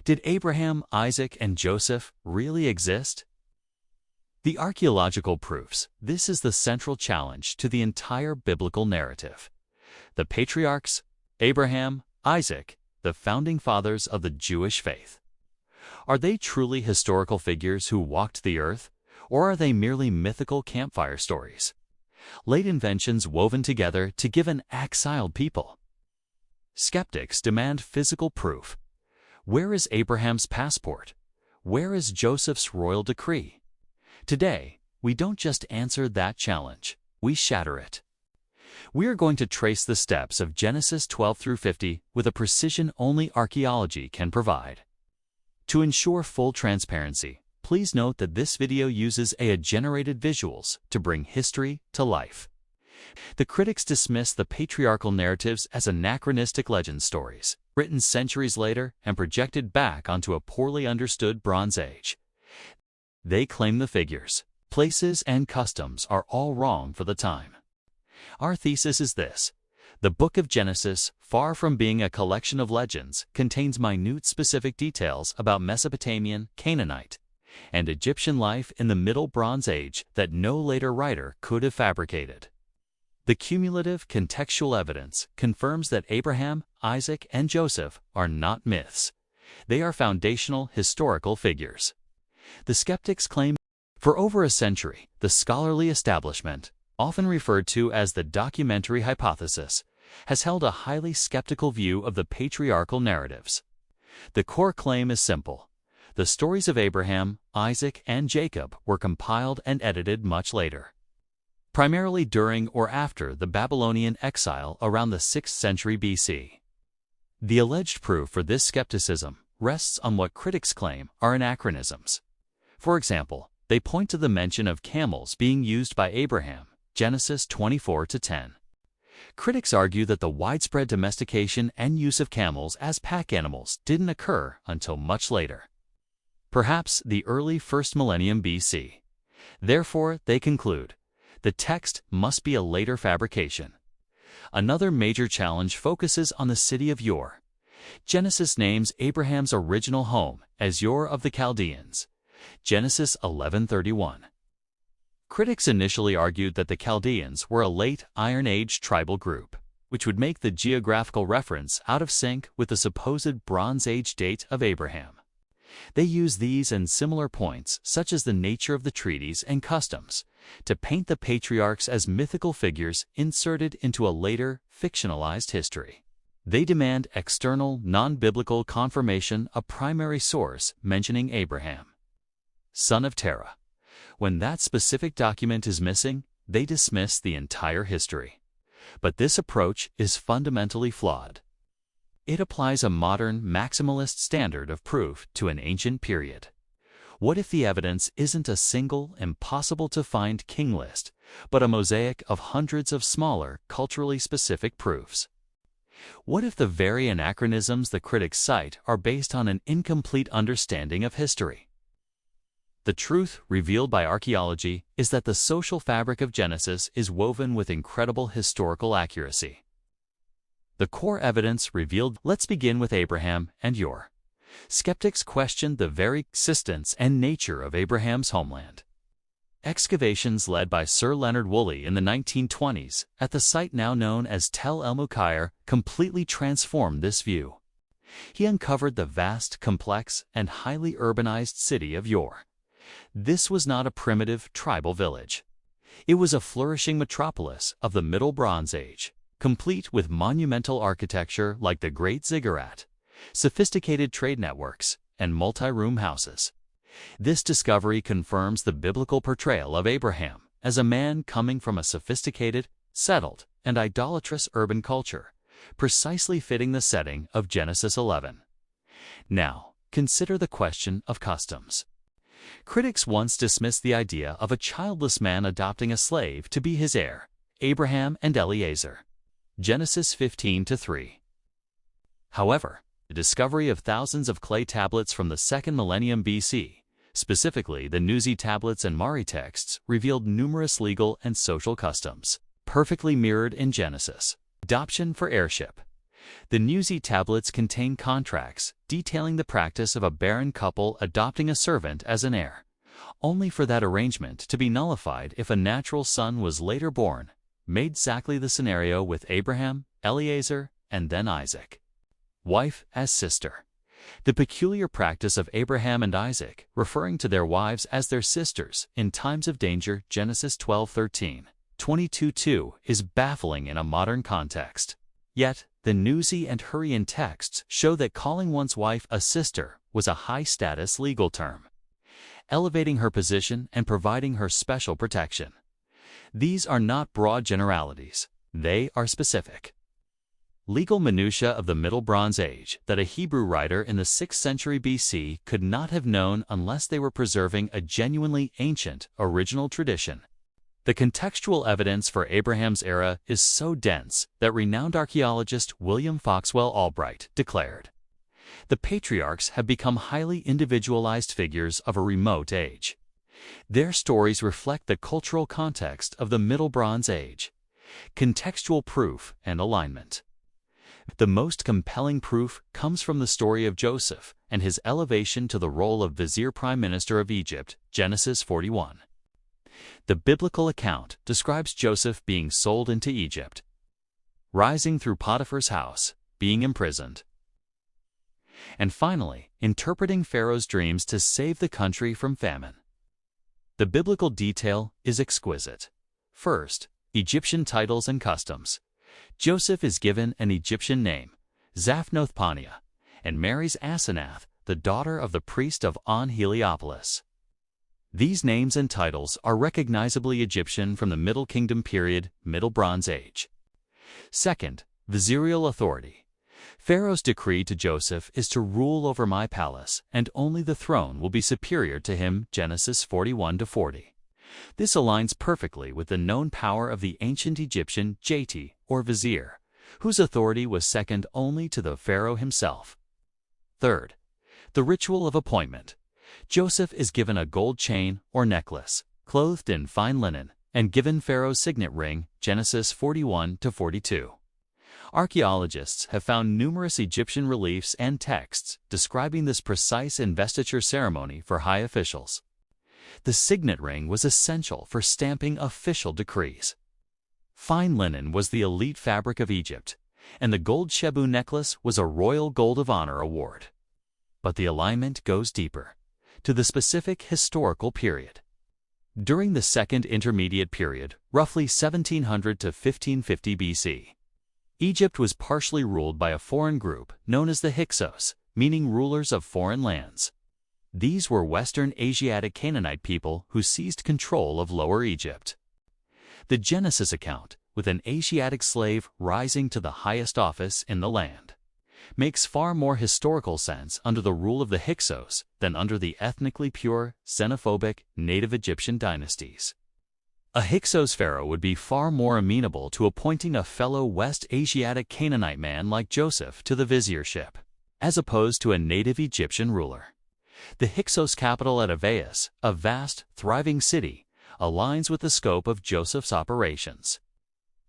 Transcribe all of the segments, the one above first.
Did Abraham, Isaac, and Joseph really exist? The archaeological proofs. This is the central challenge to the entire biblical narrative. The Patriarchs Abraham, Isaac, the founding fathers of the Jewish faith. Are they truly historical figures who walked the earth, or are they merely mythical campfire stories? Late inventions woven together to give an exiled people. Skeptics demand physical proof. Where is Abraham's passport? Where is Joseph's royal decree? Today, we don't just answer that challenge, we shatter it. We are going to trace the steps of Genesis 12 through 50 with a precision only archaeology can provide. To ensure full transparency, please note that this video uses AI-generated visuals to bring history to life. The critics dismiss the patriarchal narratives as anachronistic legend stories, written centuries later and projected back onto a poorly understood Bronze Age. They claim the figures, places, and customs are all wrong for the time. Our thesis is this: the book of Genesis, far from being a collection of legends, contains minute specific details about Mesopotamian, Canaanite, and Egyptian life in the Middle Bronze Age that no later writer could have fabricated. The cumulative contextual evidence confirms that Abraham, Isaac, and Joseph are not myths. They are foundational historical figures. The skeptics claim for over a century, the scholarly establishment, often referred to as the documentary hypothesis, has held a highly skeptical view of the patriarchal narratives. The core claim is simple. The stories of Abraham, Isaac, and Jacob were compiled and edited much later, primarily during or after the Babylonian exile around the 6th century BC. The alleged proof for this skepticism rests on what critics claim are anachronisms. For example, they point to the mention of camels being used by Abraham, Genesis 24:10. Critics argue that the widespread domestication and use of camels as pack animals didn't occur until much later, perhaps the early 1st millennium BC. Therefore, they conclude, the text must be a later fabrication. Another major challenge focuses on the city of Ur. Genesis names Abraham's original home as Ur of the Chaldeans, Genesis 11:31. Critics initially argued that the Chaldeans were a late Iron Age tribal group, which would make the geographical reference out of sync with the supposed Bronze Age date of Abraham. They use these and similar points, such as the nature of the treaties and customs, to paint the patriarchs as mythical figures inserted into a later, fictionalized history. They demand external, non-biblical confirmation, a primary source mentioning Abraham, son of Terah. When that specific document is missing, they dismiss the entire history. But this approach is fundamentally flawed. It applies a modern, maximalist standard of proof to an ancient period. What if the evidence isn't a single, impossible-to-find king list, but a mosaic of hundreds of smaller, culturally specific proofs? What if the very anachronisms the critics cite are based on an incomplete understanding of history? The truth revealed by archaeology is that the social fabric of Genesis is woven with incredible historical accuracy. The core evidence revealed. Let's begin with Abraham and Ur. Skeptics questioned the very existence and nature of Abraham's homeland. Excavations led by Sir Leonard Woolley in the 1920s at the site now known as Tel el-Mukhair completely transformed this view. He uncovered the vast, complex, and highly urbanized city of Ur. This was not a primitive tribal village. It was a flourishing metropolis of the Middle Bronze Age, complete with monumental architecture like the Great Ziggurat, sophisticated trade networks, and multi-room houses. This discovery confirms the biblical portrayal of Abraham as a man coming from a sophisticated, settled, and idolatrous urban culture, precisely fitting the setting of Genesis 11. Now, consider the question of customs. Critics once dismissed the idea of a childless man adopting a slave to be his heir, Abraham and Eliezer, Genesis 15:3. However, the discovery of thousands of clay tablets from the 2nd millennium BC, specifically the Nuzi tablets and Mari texts, revealed numerous legal and social customs, perfectly mirrored in Genesis. Adoption for heirship. The Nuzi tablets contain contracts detailing the practice of a barren couple adopting a servant as an heir, only for that arrangement to be nullified if a natural son was later born, made exactly the scenario with Abraham, Eliezer, and then Isaac. Wife as sister. The peculiar practice of Abraham and Isaac, referring to their wives as their sisters in times of danger, Genesis 12:13, 22:2, is baffling in a modern context. Yet, the Newsy and Hurrian texts show that calling one's wife a sister was a high-status legal term, elevating her position and providing her special protection. These are not broad generalities, they are specific. Legal minutiae of the Middle Bronze Age that a Hebrew writer in the 6th century BC could not have known unless they were preserving a genuinely ancient, original tradition. The contextual evidence for Abraham's era is so dense that renowned archaeologist William Foxwell Albright declared, "The patriarchs have become highly individualized figures of a remote age. Their stories reflect the cultural context of the Middle Bronze Age. Contextual proof and alignment." The most compelling proof comes from the story of Joseph and his elevation to the role of Vizier Prime Minister of Egypt, Genesis 41. The biblical account describes Joseph being sold into Egypt, rising through Potiphar's house, being imprisoned, and finally, interpreting Pharaoh's dreams to save the country from famine. The biblical detail is exquisite. First, Egyptian titles and customs. Joseph is given an Egyptian name, Zaphnath-Paneah, and marries Asenath, the daughter of the priest of On-Heliopolis. These names and titles are recognizably Egyptian from the Middle Kingdom period, Middle Bronze Age. Second, vizierial authority. Pharaoh's decree to Joseph is to rule over my palace, and only the throne will be superior to him, Genesis 41-40. This aligns perfectly with the known power of the ancient Egyptian Jati, or vizier, whose authority was second only to the pharaoh himself. Third, the ritual of appointment. Joseph is given a gold chain or necklace, clothed in fine linen, and given Pharaoh's signet ring, Genesis 41-42. Archaeologists have found numerous Egyptian reliefs and texts describing this precise investiture ceremony for high officials. The signet ring was essential for stamping official decrees. Fine linen was the elite fabric of Egypt, and the gold Shebu necklace was a Royal Gold of Honor award. But the alignment goes deeper, to the specific historical period. During the Second Intermediate Period, roughly 1700 to 1550 BC, Egypt was partially ruled by a foreign group known as the Hyksos, meaning rulers of foreign lands. These were Western Asiatic Canaanite people who seized control of Lower Egypt. The Genesis account, with an Asiatic slave rising to the highest office in the land, makes far more historical sense under the rule of the Hyksos than under the ethnically pure, xenophobic, native Egyptian dynasties. A Hyksos pharaoh would be far more amenable to appointing a fellow West Asiatic Canaanite man like Joseph to the viziership, as opposed to a native Egyptian ruler. The Hyksos capital at Avaeus, a vast, thriving city, aligns with the scope of Joseph's operations.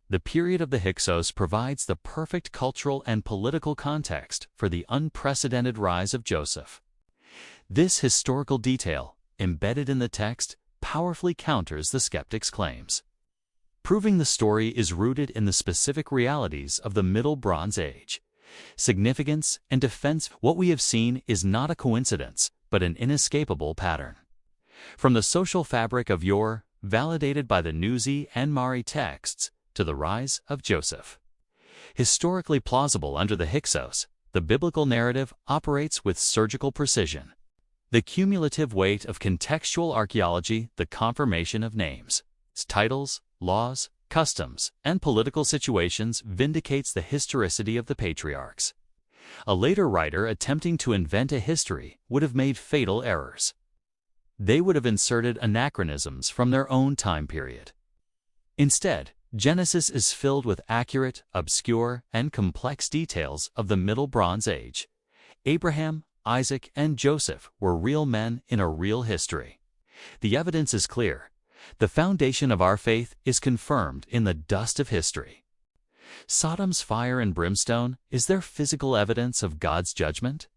The period of the Hyksos provides the perfect cultural and political context for the unprecedented rise of Joseph. This historical detail, embedded in the text, powerfully counters the skeptic's claims, proving the story is rooted in the specific realities of the Middle Bronze Age. Significance and defense. What we have seen is not a coincidence, but an inescapable pattern. From the social fabric of yore, validated by the Newsy and Mari texts, to the rise of Joseph. Historically plausible under the Hyksos, the biblical narrative operates with surgical precision. The cumulative weight of contextual archaeology, the confirmation of names, titles, laws, customs, and political situations vindicates the historicity of the patriarchs. A later writer attempting to invent a history would have made fatal errors. They would have inserted anachronisms from their own time period. Instead, Genesis is filled with accurate, obscure, and complex details of the Middle Bronze Age. Abraham, Isaac, and Joseph were real men in a real history. The evidence is clear. The foundation of our faith is confirmed in the dust of history. Sodom's fire and brimstone, is there physical evidence of God's judgment?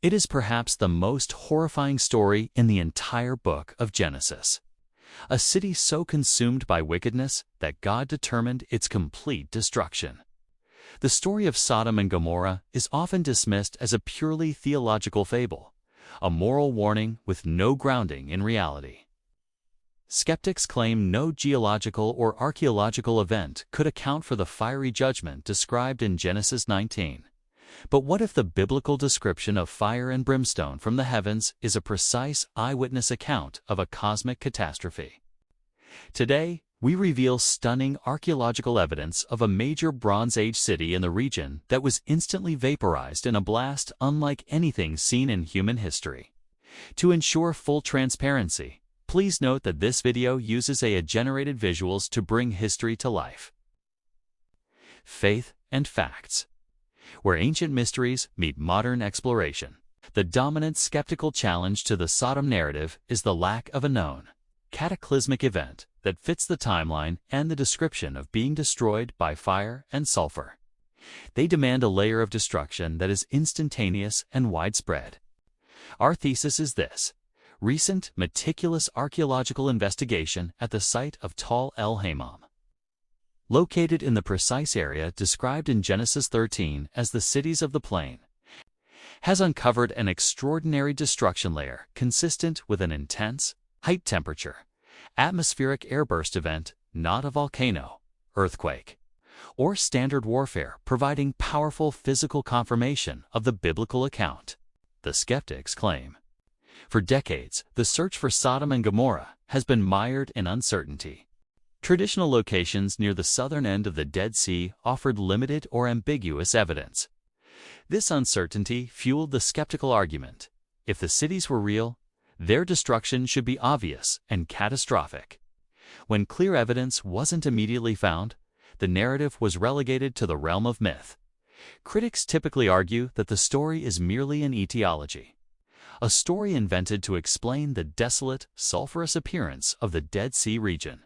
It is perhaps the most horrifying story in the entire book of Genesis. A city so consumed by wickedness that God determined its complete destruction. The story of Sodom and Gomorrah is often dismissed as a purely theological fable, a moral warning with no grounding in reality. Skeptics claim no geological or archaeological event could account for the fiery judgment described in Genesis 19. But what if the biblical description of fire and brimstone from the heavens is a precise eyewitness account of a cosmic catastrophe? Today, we reveal stunning archaeological evidence of a major Bronze Age city in the region that was instantly vaporized in a blast unlike anything seen in human history. To ensure full transparency, please note that this video uses AI-generated visuals to bring history to life. Faith and facts. Where ancient mysteries meet modern exploration. The dominant skeptical challenge to the Sodom narrative is the lack of a known, cataclysmic event that fits the timeline and the description of being destroyed by fire and sulfur. They demand a layer of destruction that is instantaneous and widespread. Our thesis is this: recent, meticulous archaeological investigation at the site of Tal el-Hammam, located in the precise area described in Genesis 13 as the cities of the plain, has uncovered an extraordinary destruction layer consistent with an intense, high temperature, atmospheric airburst event, not a volcano, earthquake, or standard warfare, providing powerful physical confirmation of the biblical account, the skeptics claim. For decades, the search for Sodom and Gomorrah has been mired in uncertainty. Traditional locations near the southern end of the Dead Sea offered limited or ambiguous evidence. This uncertainty fueled the skeptical argument: if the cities were real, their destruction should be obvious and catastrophic. When clear evidence wasn't immediately found, the narrative was relegated to the realm of myth. Critics typically argue that the story is merely an etiology, a story invented to explain the desolate, sulfurous appearance of the Dead Sea region,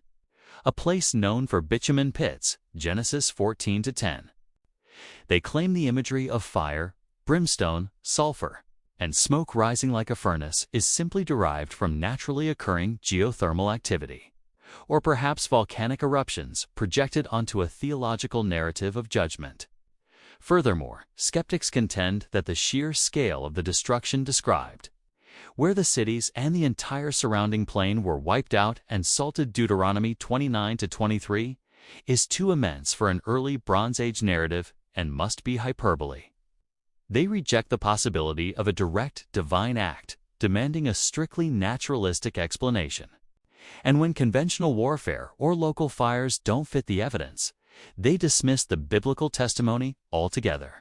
a place known for bitumen pits, Genesis 14-10. They claim the imagery of fire, brimstone, sulfur, and smoke rising like a furnace is simply derived from naturally occurring geothermal activity, or perhaps volcanic eruptions projected onto a theological narrative of judgment. Furthermore, skeptics contend that the sheer scale of the destruction described, where the cities and the entire surrounding plain were wiped out and salted, Deuteronomy 29-23, is too immense for an early Bronze Age narrative and must be hyperbole. They reject the possibility of a direct divine act, demanding a strictly naturalistic explanation. And when conventional warfare or local fires don't fit the evidence, they dismiss the biblical testimony altogether.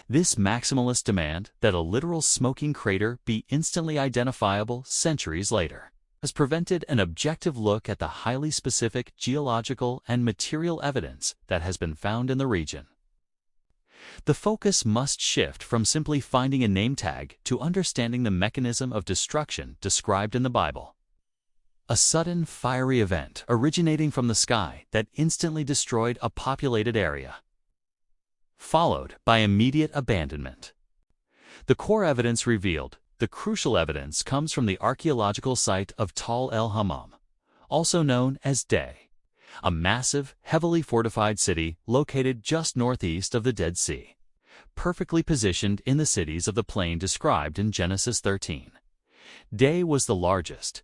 This maximalist demand that a literal smoking crater be instantly identifiable centuries later has prevented an objective look at the highly specific geological and material evidence that has been found in the region. The focus must shift from simply finding a name tag to understanding the mechanism of destruction described in the Bible. A sudden fiery event originating from the sky that instantly destroyed a populated area, followed by immediate abandonment. The core evidence revealed, the crucial evidence, comes from the archaeological site of Tal el-Hammam, also known as Day, a massive, heavily fortified city located just northeast of the Dead Sea, perfectly positioned in the cities of the plain described in Genesis 13. Day was the largest,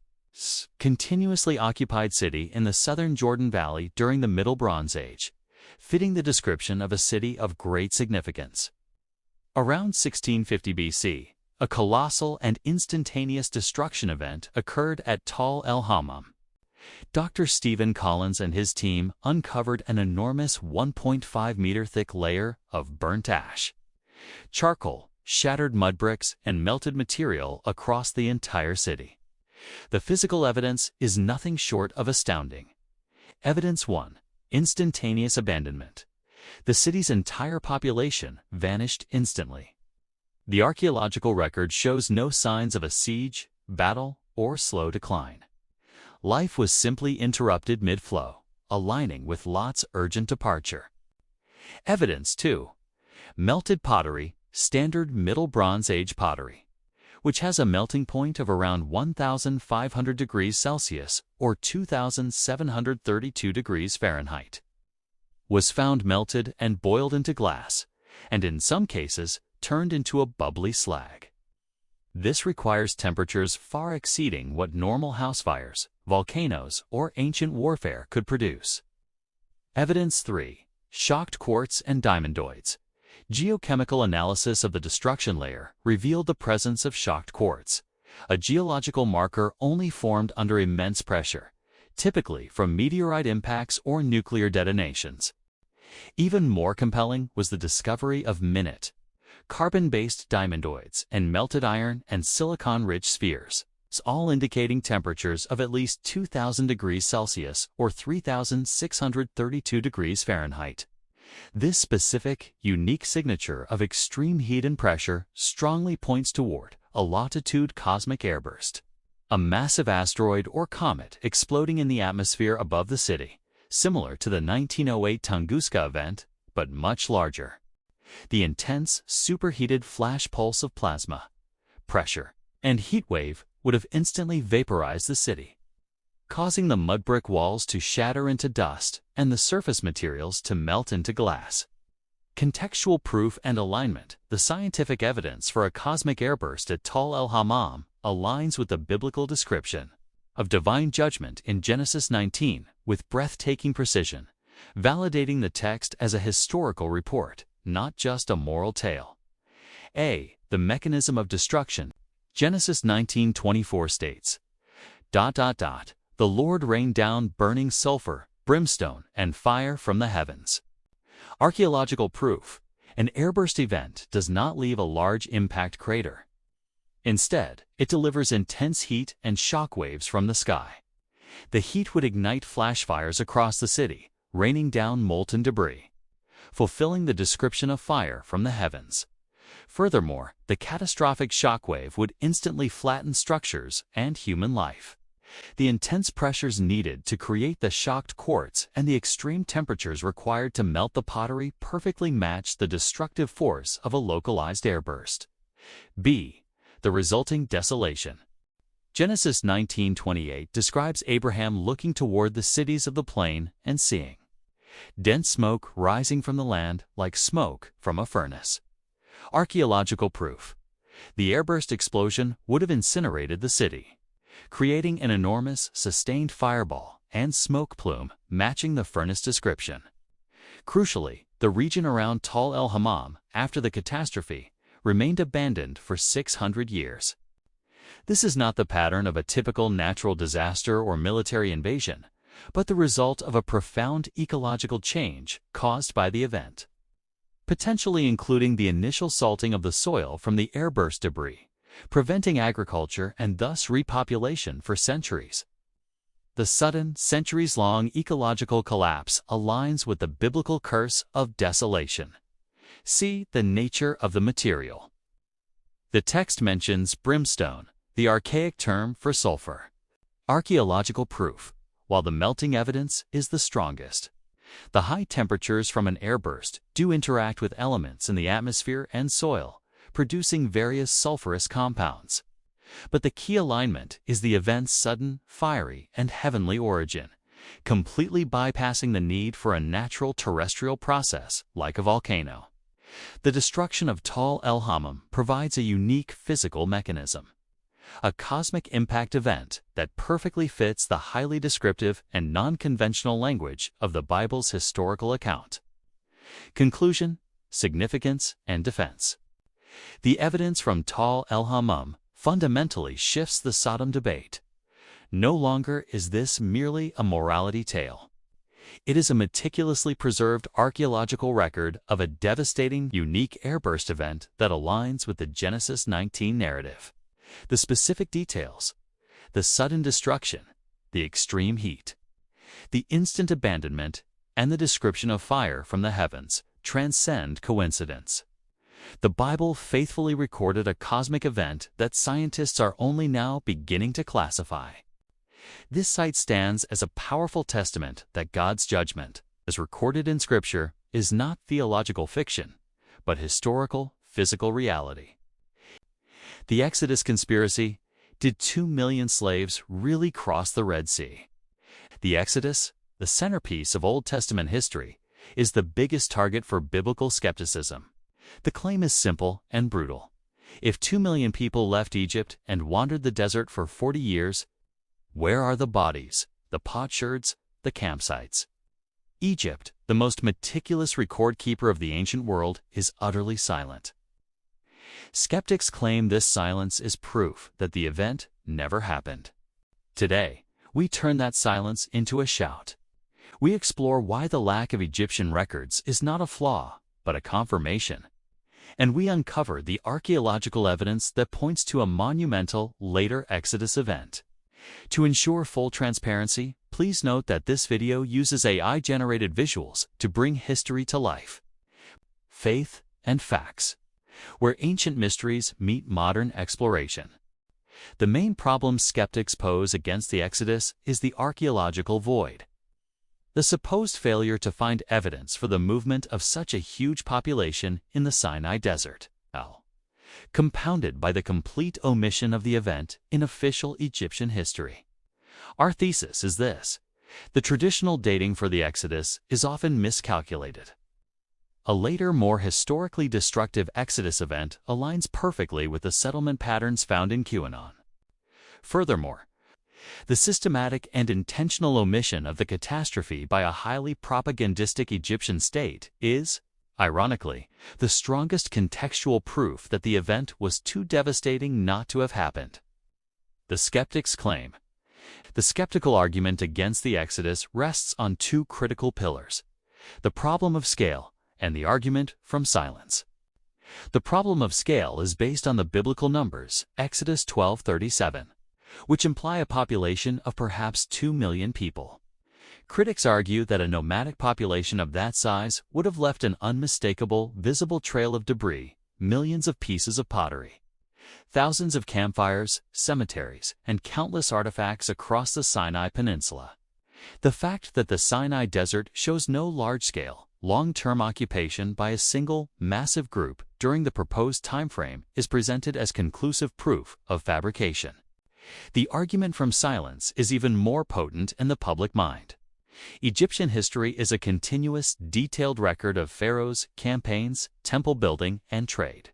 continuously occupied city in the southern Jordan Valley during the Middle Bronze Age, fitting the description of a city of great significance. Around 1650 BC, a colossal and instantaneous destruction event occurred at Tal el-Hammam. Dr. Stephen Collins and his team uncovered an enormous 1.5-meter thick layer of burnt ash, charcoal, shattered mud bricks, and melted material across the entire city. The physical evidence is nothing short of astounding. Evidence 1. Instantaneous abandonment. The city's entire population vanished instantly. The archaeological record shows no signs of a siege, battle, or slow decline. Life was simply interrupted mid-flow, aligning with Lot's urgent departure. Evidence 2. Melted pottery, standard Middle Bronze Age pottery, which has a melting point of around 1,500 degrees Celsius or 2,732 degrees Fahrenheit, was found melted and boiled into glass, and in some cases turned into a bubbly slag. This requires temperatures far exceeding what normal house fires, volcanoes, or ancient warfare could produce. Evidence 3. Shocked quartz and diamondoids. Geochemical analysis of the destruction layer revealed the presence of shocked quartz, a geological marker only formed under immense pressure, typically from meteorite impacts or nuclear detonations. Even more compelling was the discovery of minute, carbon-based diamondoids and melted iron and silicon-rich spheres, all indicating temperatures of at least 2,000 degrees Celsius or 3,632 degrees Fahrenheit. This specific, unique signature of extreme heat and pressure strongly points toward a latitude cosmic airburst, a massive asteroid or comet exploding in the atmosphere above the city, similar to the 1908 Tunguska event, but much larger. The intense, superheated flash pulse of plasma, pressure, and heat wave would have instantly vaporized the city, causing the mud brick walls to shatter into dust and the surface materials to melt into glass. Contextual proof and alignment. The scientific evidence for a cosmic airburst at Tal el-Hammam aligns with the biblical description of divine judgment in Genesis 19 with breathtaking precision, validating the text as a historical report, not just a moral tale. The mechanism of destruction. Genesis 19:24 states, "The Lord rained down burning sulfur, brimstone, and fire from the heavens." Archaeological proof. An airburst event does not leave a large impact crater. Instead, it delivers intense heat and shock waves from the sky. The heat would ignite flash fires across the city, raining down molten debris, fulfilling the description of fire from the heavens. Furthermore, the catastrophic shockwave would instantly flatten structures and human life. The intense pressures needed to create the shocked quartz and the extreme temperatures required to melt the pottery perfectly matched the destructive force of a localized airburst. The resulting desolation. Genesis 19:28 describes Abraham looking toward the cities of the plain and seeing dense smoke rising from the land like smoke from a furnace. Archaeological proof. The airburst explosion would have incinerated the city, creating an enormous, sustained fireball and smoke plume matching the furnace description. Crucially, the region around Tal el-Hammam, after the catastrophe, remained abandoned for 600 years. This is not the pattern of a typical natural disaster or military invasion, but the result of a profound ecological change caused by the event, potentially including the initial salting of the soil from the airburst debris, preventing agriculture and thus repopulation for centuries. The sudden, centuries-long ecological collapse aligns with the biblical curse of desolation. See the nature of the material. The text mentions brimstone, the archaic term for sulfur. Archaeological proof. While the melting evidence is the strongest, the high temperatures from an airburst do interact with elements in the atmosphere and soil, producing various sulfurous compounds. But the key alignment is the event's sudden, fiery, and heavenly origin, completely bypassing the need for a natural terrestrial process like a volcano. The destruction of Tal el-Hammam provides a unique physical mechanism, a cosmic impact event that perfectly fits the highly descriptive and non-conventional language of the Bible's historical account. Conclusion, significance, and defense. The evidence from Tal el-Hammam fundamentally shifts the Sodom debate. No longer is this merely a morality tale. It is a meticulously preserved archaeological record of a devastating, unique airburst event that aligns with the Genesis 19 narrative. The specific details, the sudden destruction, the extreme heat, the instant abandonment, and the description of fire from the heavens transcend coincidence. The Bible faithfully recorded a cosmic event that scientists are only now beginning to classify. This site stands as a powerful testament that God's judgment, as recorded in Scripture, is not theological fiction, but historical, physical reality. The Exodus conspiracy. Did 2 million slaves really cross the Red Sea? The Exodus, the centerpiece of Old Testament history, is the biggest target for biblical skepticism. The claim is simple and brutal. If 2 million people left Egypt and wandered the desert for 40 years, where are the bodies, the potsherds, the campsites? Egypt, the most meticulous record keeper of the ancient world, is utterly silent. Skeptics claim this silence is proof that the event never happened. Today, we turn that silence into a shout. We explore why the lack of Egyptian records is not a flaw, but a confirmation. And we uncover the archaeological evidence that points to a monumental, later Exodus event. To ensure full transparency, please note that this video uses AI-generated visuals to bring history to life. Faith and facts, where ancient mysteries meet modern exploration. The main problem skeptics pose against the Exodus is the archaeological void. The supposed failure to find evidence for the movement of such a huge population in the Sinai Desert, compounded by the complete omission of the event in official Egyptian history. Our thesis is this: the traditional dating for the Exodus is often miscalculated. A later, more historically destructive Exodus event aligns perfectly with the settlement patterns found in QAnon. Furthermore, the systematic and intentional omission of the catastrophe by a highly propagandistic Egyptian state is, ironically, the strongest contextual proof that the event was too devastating not to have happened. The skeptics claim. The skeptical argument against the Exodus rests on two critical pillars: the problem of scale and the argument from silence. The problem of scale is based on the biblical numbers, Exodus 12:37, which imply a population of perhaps 2 million people. Critics argue that a nomadic population of that size would have left an unmistakable, visible trail of debris, millions of pieces of pottery, thousands of campfires, cemeteries, and countless artifacts across the Sinai Peninsula. The fact that the Sinai Desert shows no large-scale, long-term occupation by a single, massive group during the proposed timeframe is presented as conclusive proof of fabrication. The argument from silence is even more potent in the public mind. Egyptian history is a continuous, detailed record of pharaohs, campaigns, temple building, and trade.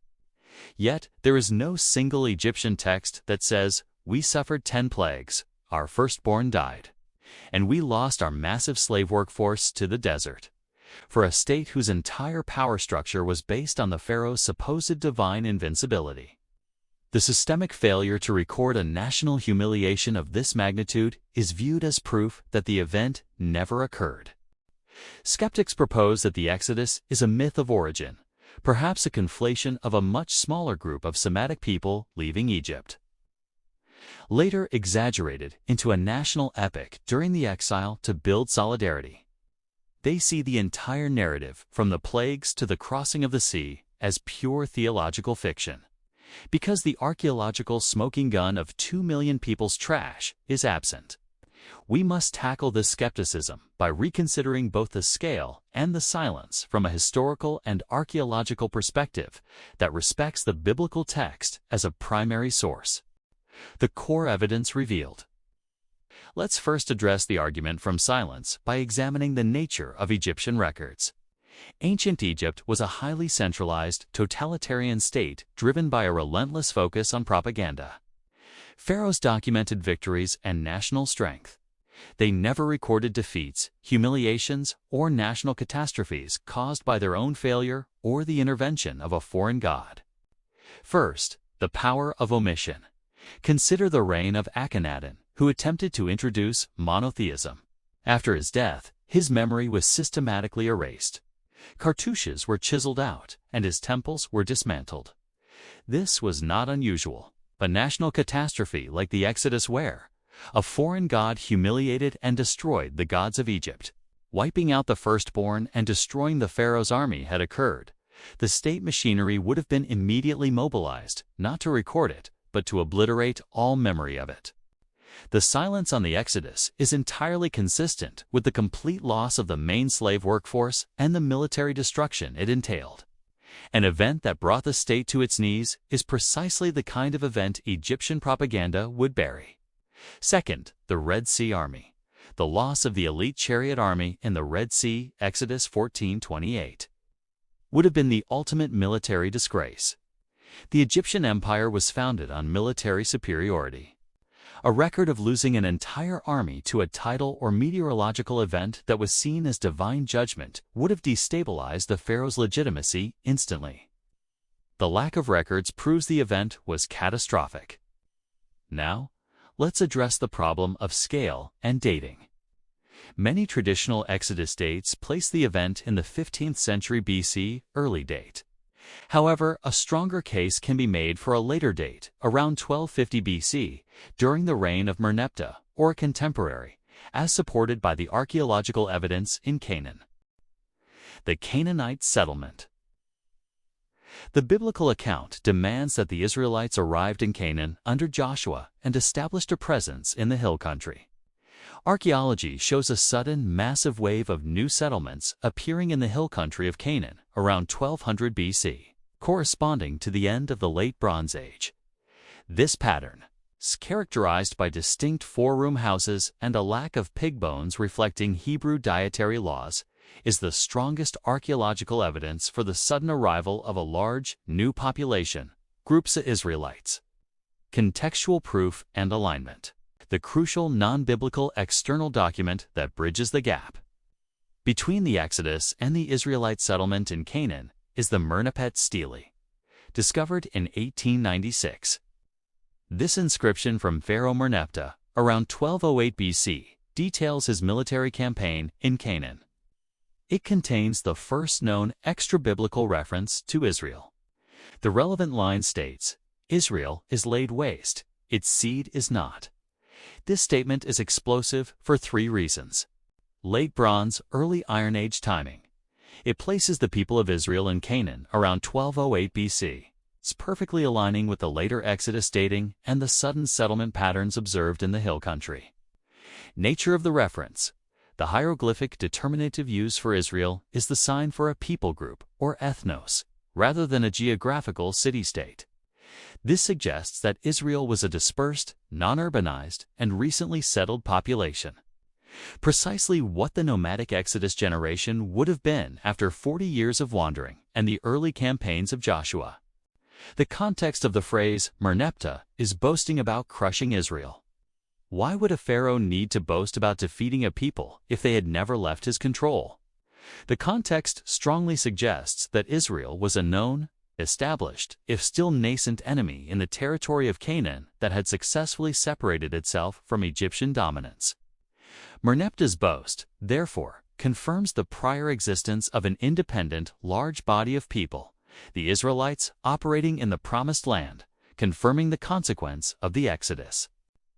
Yet, there is no single Egyptian text that says, "We suffered 10 plagues, our firstborn died, and we lost our massive slave workforce to the desert." For a state whose entire power structure was based on the pharaoh's supposed divine invincibility. The systemic failure to record a national humiliation of this magnitude is viewed as proof that the event never occurred. Skeptics propose that the Exodus is a myth of origin, perhaps a conflation of a much smaller group of Semitic people leaving Egypt, later exaggerated into a national epic during the exile to build solidarity. They see the entire narrative, from the plagues to the crossing of the sea, as pure theological fiction. Because the archaeological smoking gun of 2 million people's trash is absent. We must tackle this skepticism by reconsidering both the scale and the silence from a historical and archaeological perspective that respects the biblical text as a primary source. The core evidence revealed. Let's first address the argument from silence by examining the nature of Egyptian records. Ancient Egypt was a highly centralized, totalitarian state driven by a relentless focus on propaganda. Pharaohs documented victories and national strength. They never recorded defeats, humiliations, or national catastrophes caused by their own failure or the intervention of a foreign god. First, the power of omission. Consider the reign of Akhenaten, who attempted to introduce monotheism. After his death, his memory was systematically erased. Cartouches were chiseled out, and his temples were dismantled. This was not unusual. A national catastrophe like the Exodus, where a foreign god humiliated and destroyed the gods of Egypt, wiping out the firstborn and destroying the pharaoh's army, had occurred. The state machinery would have been immediately mobilized, not to record it, but to obliterate all memory of it. The silence on the Exodus is entirely consistent with the complete loss of the main slave workforce and the military destruction it entailed. An event that brought the state to its knees is precisely the kind of event Egyptian propaganda would bury. Second, the Red Sea Army. The loss of the elite chariot army in the Red Sea, Exodus 14:28, would have been the ultimate military disgrace. The Egyptian empire was founded on military superiority. A record of losing an entire army to a tidal or meteorological event that was seen as divine judgment would have destabilized the pharaoh's legitimacy instantly. The lack of records proves the event was catastrophic. Now, let's address the problem of scale and dating. Many traditional Exodus dates place the event in the 15th century BC early date. However, a stronger case can be made for a later date, around 1250 BC, during the reign of Merneptah, or a contemporary, as supported by the archaeological evidence in Canaan. The Canaanite settlement. The biblical account demands that the Israelites arrived in Canaan under Joshua and established a presence in the hill country. Archaeology shows a sudden, massive wave of new settlements appearing in the hill country of Canaan around 1200 BC, corresponding to the end of the Late Bronze Age. This pattern, characterized by distinct four-room houses and a lack of pig bones reflecting Hebrew dietary laws, is the strongest archaeological evidence for the sudden arrival of a large, new population, groups of Israelites. Contextual proof and alignment. The crucial non-biblical external document that bridges the gap between the Exodus and the Israelite settlement in Canaan is the Merneptah Stele, discovered in 1896. This inscription from Pharaoh Merneptah, around 1208 BC, details his military campaign in Canaan. It contains the first known extra-biblical reference to Israel. The relevant line states, "Israel is laid waste, its seed is not." This statement is explosive for three reasons. Late Bronze, Early Iron Age timing. It places the people of Israel in Canaan around 1208 BC. It's perfectly aligning with the later Exodus dating and the sudden settlement patterns observed in the hill country. Nature of the reference. The hieroglyphic determinative used for Israel is the sign for a people group, or ethnos, rather than a geographical city-state. This suggests that Israel was a dispersed, non-urbanized, and recently settled population. Precisely what the nomadic Exodus generation would have been after 40 years of wandering and the early campaigns of Joshua. The context of the phrase, Merneptah, is boasting about crushing Israel. Why would a pharaoh need to boast about defeating a people if they had never left his control? The context strongly suggests that Israel was a known, established, if still nascent enemy in the territory of Canaan that had successfully separated itself from Egyptian dominance. Merneptah's boast, therefore, confirms the prior existence of an independent, large body of people, the Israelites operating in the Promised Land, confirming the consequence of the Exodus.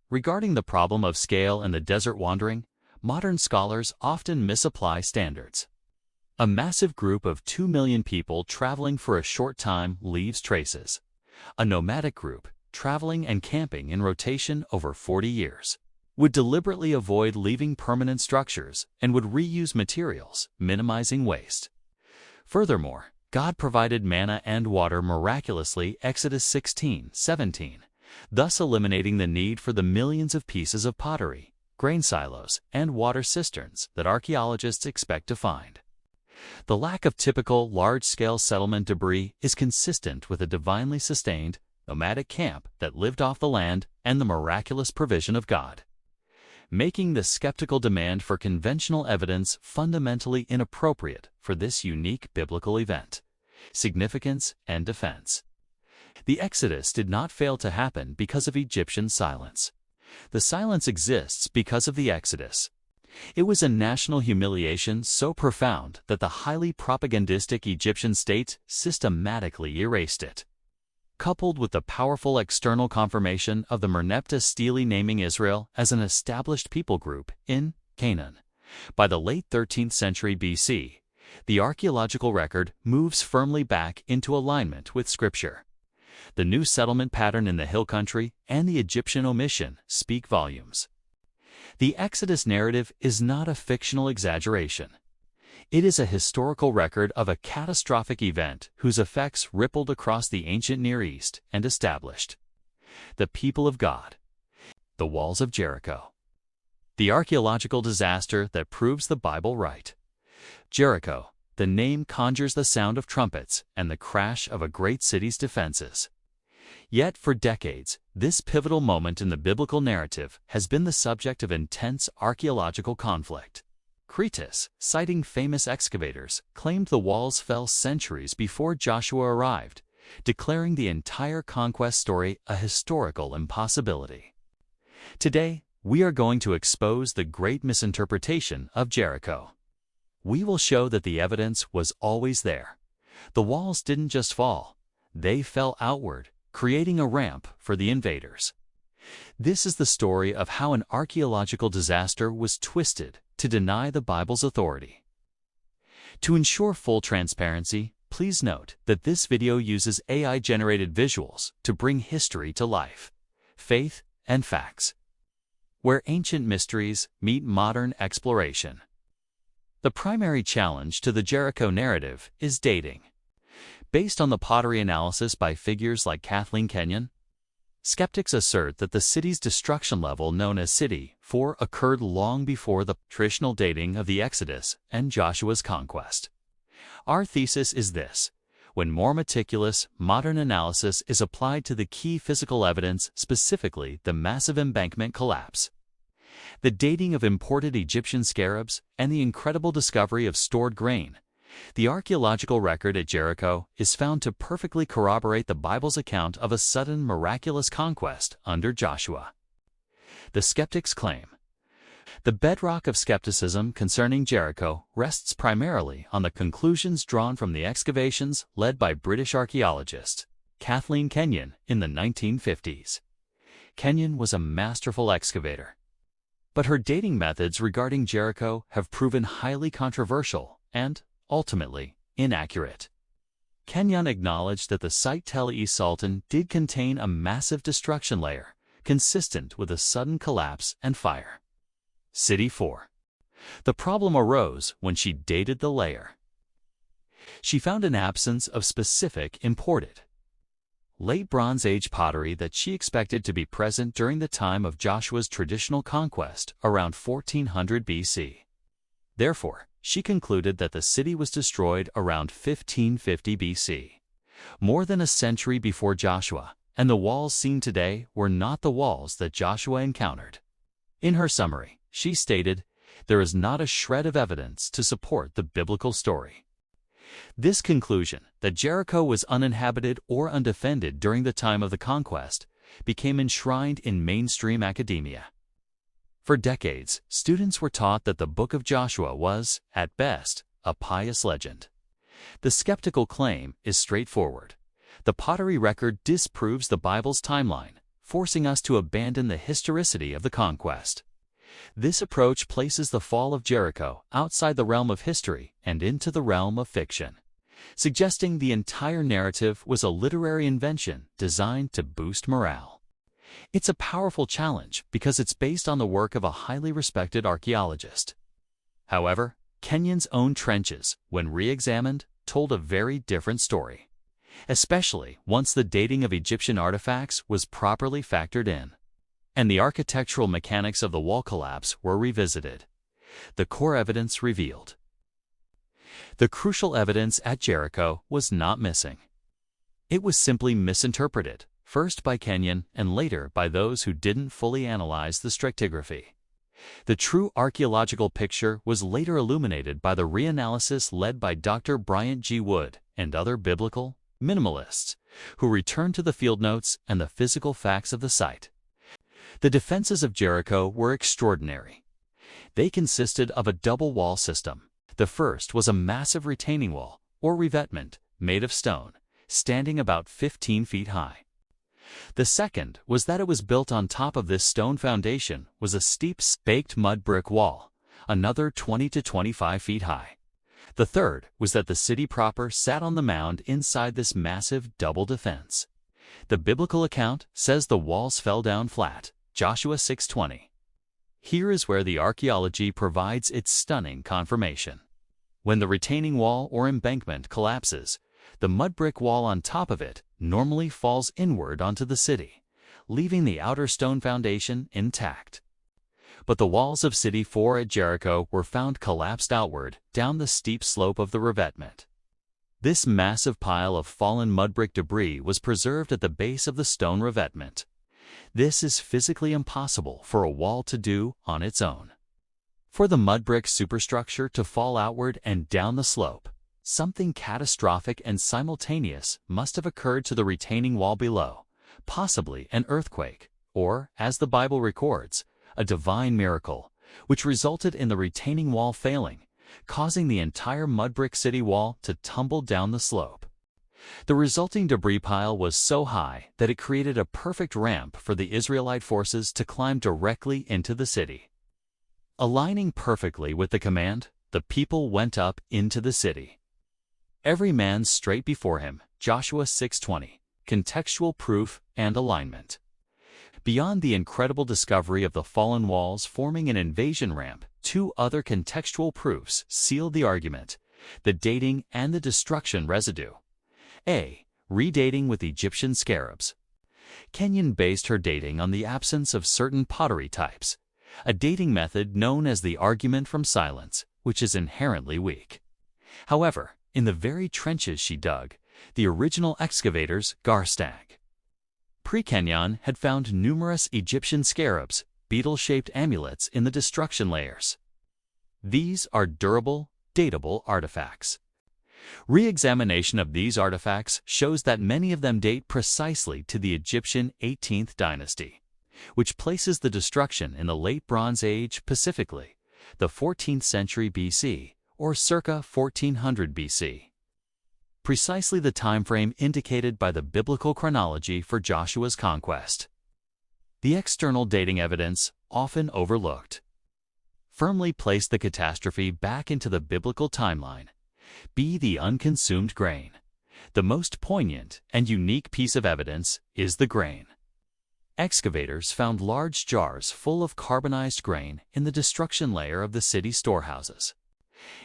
Regarding the problem of scale in the desert wandering, modern scholars often misapply standards. A massive group of 2 million people traveling for a short time leaves traces. A nomadic group, traveling and camping in rotation over 40 years, would deliberately avoid leaving permanent structures and would reuse materials, minimizing waste. Furthermore, God provided manna and water miraculously, Exodus 16:17, thus eliminating the need for the millions of pieces of pottery, grain silos, and water cisterns that archaeologists expect to find. The lack of typical large-scale settlement debris is consistent with a divinely sustained, nomadic camp that lived off the land and the miraculous provision of God, making the skeptical demand for conventional evidence fundamentally inappropriate for this unique biblical event, significance, and defense. The Exodus did not fail to happen because of Egyptian silence. The silence exists because of the Exodus. It was a national humiliation so profound that the highly propagandistic Egyptian state systematically erased it. Coupled with the powerful external confirmation of the Merneptah Stele naming Israel as an established people group in Canaan, by the late 13th century BC, the archaeological record moves firmly back into alignment with Scripture. The new settlement pattern in the hill country and the Egyptian omission speak volumes. The Exodus narrative is not a fictional exaggeration. It is a historical record of a catastrophic event whose effects rippled across the ancient Near East and established the people of God, the walls of Jericho. The archaeological disaster that proves the Bible right. Jericho, the name conjures the sound of trumpets and the crash of a great city's defenses. Yet for decades, this pivotal moment in the biblical narrative has been the subject of intense archaeological conflict. Critics, citing famous excavators, claimed the walls fell centuries before Joshua arrived, declaring the entire conquest story a historical impossibility. Today, we are going to expose the great misinterpretation of Jericho. We will show that the evidence was always there. The walls didn't just fall, they fell outward, creating a ramp for the invaders. This is the story of how an archaeological disaster was twisted to deny the Bible's authority. To ensure full transparency, please note that this video uses AI-generated visuals to bring history to life, faith, and facts, where ancient mysteries meet modern exploration. The primary challenge to the Jericho narrative is dating. Based on the pottery analysis by figures like Kathleen Kenyon, skeptics assert that the city's destruction level known as City 4 occurred long before the traditional dating of the Exodus and Joshua's conquest. Our thesis is this: when more meticulous, modern analysis is applied to the key physical evidence, specifically the massive embankment collapse, the dating of imported Egyptian scarabs, and the incredible discovery of stored grain, the archaeological record at Jericho is found to perfectly corroborate the Bible's account of a sudden miraculous conquest under Joshua. The skeptics claim. The bedrock of skepticism concerning Jericho rests primarily on the conclusions drawn from the excavations led by British archaeologist Kathleen Kenyon in the 1950s. Kenyon was a masterful excavator, but her dating methods regarding Jericho have proven highly controversial and, ultimately, inaccurate. Kenyon acknowledged that the site Stele Sultan did contain a massive destruction layer, consistent with a sudden collapse and fire. City 4. The problem arose when she dated the layer. She found an absence of specific imported Late Bronze Age pottery that she expected to be present during the time of Joshua's traditional conquest around 1400 BC. Therefore, she concluded that the city was destroyed around 1550 BC, more than a century before Joshua, and the walls seen today were not the walls that Joshua encountered. In her summary, she stated, "There is not a shred of evidence to support the biblical story." This conclusion, that Jericho was uninhabited or undefended during the time of the conquest, became enshrined in mainstream academia. For decades, students were taught that the Book of Joshua was, at best, a pious legend. The skeptical claim is straightforward. The pottery record disproves the Bible's timeline, forcing us to abandon the historicity of the conquest. This approach places the fall of Jericho outside the realm of history and into the realm of fiction, suggesting the entire narrative was a literary invention designed to boost morale. It's a powerful challenge because it's based on the work of a highly respected archaeologist. However, Kenyon's own trenches, when re-examined, told a very different story, especially once the dating of Egyptian artifacts was properly factored in, and the architectural mechanics of the wall collapse were revisited. The core evidence revealed. The crucial evidence at Jericho was not missing. It was simply misinterpreted, first by Kenyon and later by those who didn't fully analyze the stratigraphy. The true archaeological picture was later illuminated by the reanalysis led by Dr. Bryant G. Wood and other biblical minimalists, who returned to the field notes and the physical facts of the site. The defenses of Jericho were extraordinary. They consisted of a double wall system. The first was a massive retaining wall, or revetment, made of stone, standing about 15 feet high. The second was that it was built on top of this stone foundation was a steep, baked mud brick wall, another 20 to 25 feet high. The third was that the city proper sat on the mound inside this massive double defense. The biblical account says the walls fell down flat, Joshua 6:20. Here is where the archaeology provides its stunning confirmation. When the retaining wall or embankment collapses, the mud brick wall on top of it normally falls inward onto the city, leaving the outer stone foundation intact. But the walls of City 4 at Jericho were found collapsed outward down the steep slope of the revetment. This massive pile of fallen mud brick debris was preserved at the base of the stone revetment. This is physically impossible for a wall to do on its own. For the mud brick superstructure to fall outward and down the slope, something catastrophic and simultaneous must have occurred to the retaining wall below, possibly an earthquake, or, as the Bible records, a divine miracle, which resulted in the retaining wall failing, causing the entire mud brick city wall to tumble down the slope. The resulting debris pile was so high that it created a perfect ramp for the Israelite forces to climb directly into the city. Aligning perfectly with the command, the people went up into the city. Every man straight before him, Joshua 6:20, contextual proof and alignment. Beyond the incredible discovery of the fallen walls forming an invasion ramp, two other contextual proofs sealed the argument: the dating and the destruction residue. A. Redating with Egyptian scarabs. Kenyon based her dating on the absence of certain pottery types, a dating method known as the argument from silence, which is inherently weak. However, in the very trenches she dug, the original excavators Garstag. Pre-Kenyon had found numerous Egyptian scarabs, beetle-shaped amulets in the destruction layers. These are durable, datable artifacts. Re-examination of these artifacts shows that many of them date precisely to the Egyptian 18th dynasty, which places the destruction in the Late Bronze Age, specifically the 14th century BC, or circa 1400 BC. Precisely the time frame indicated by the biblical chronology for Joshua's conquest. The external dating evidence, often overlooked, firmly placed the catastrophe back into the biblical timeline. B. The unconsumed grain. The most poignant and unique piece of evidence is the grain. Excavators found large jars full of carbonized grain in the destruction layer of the city storehouses.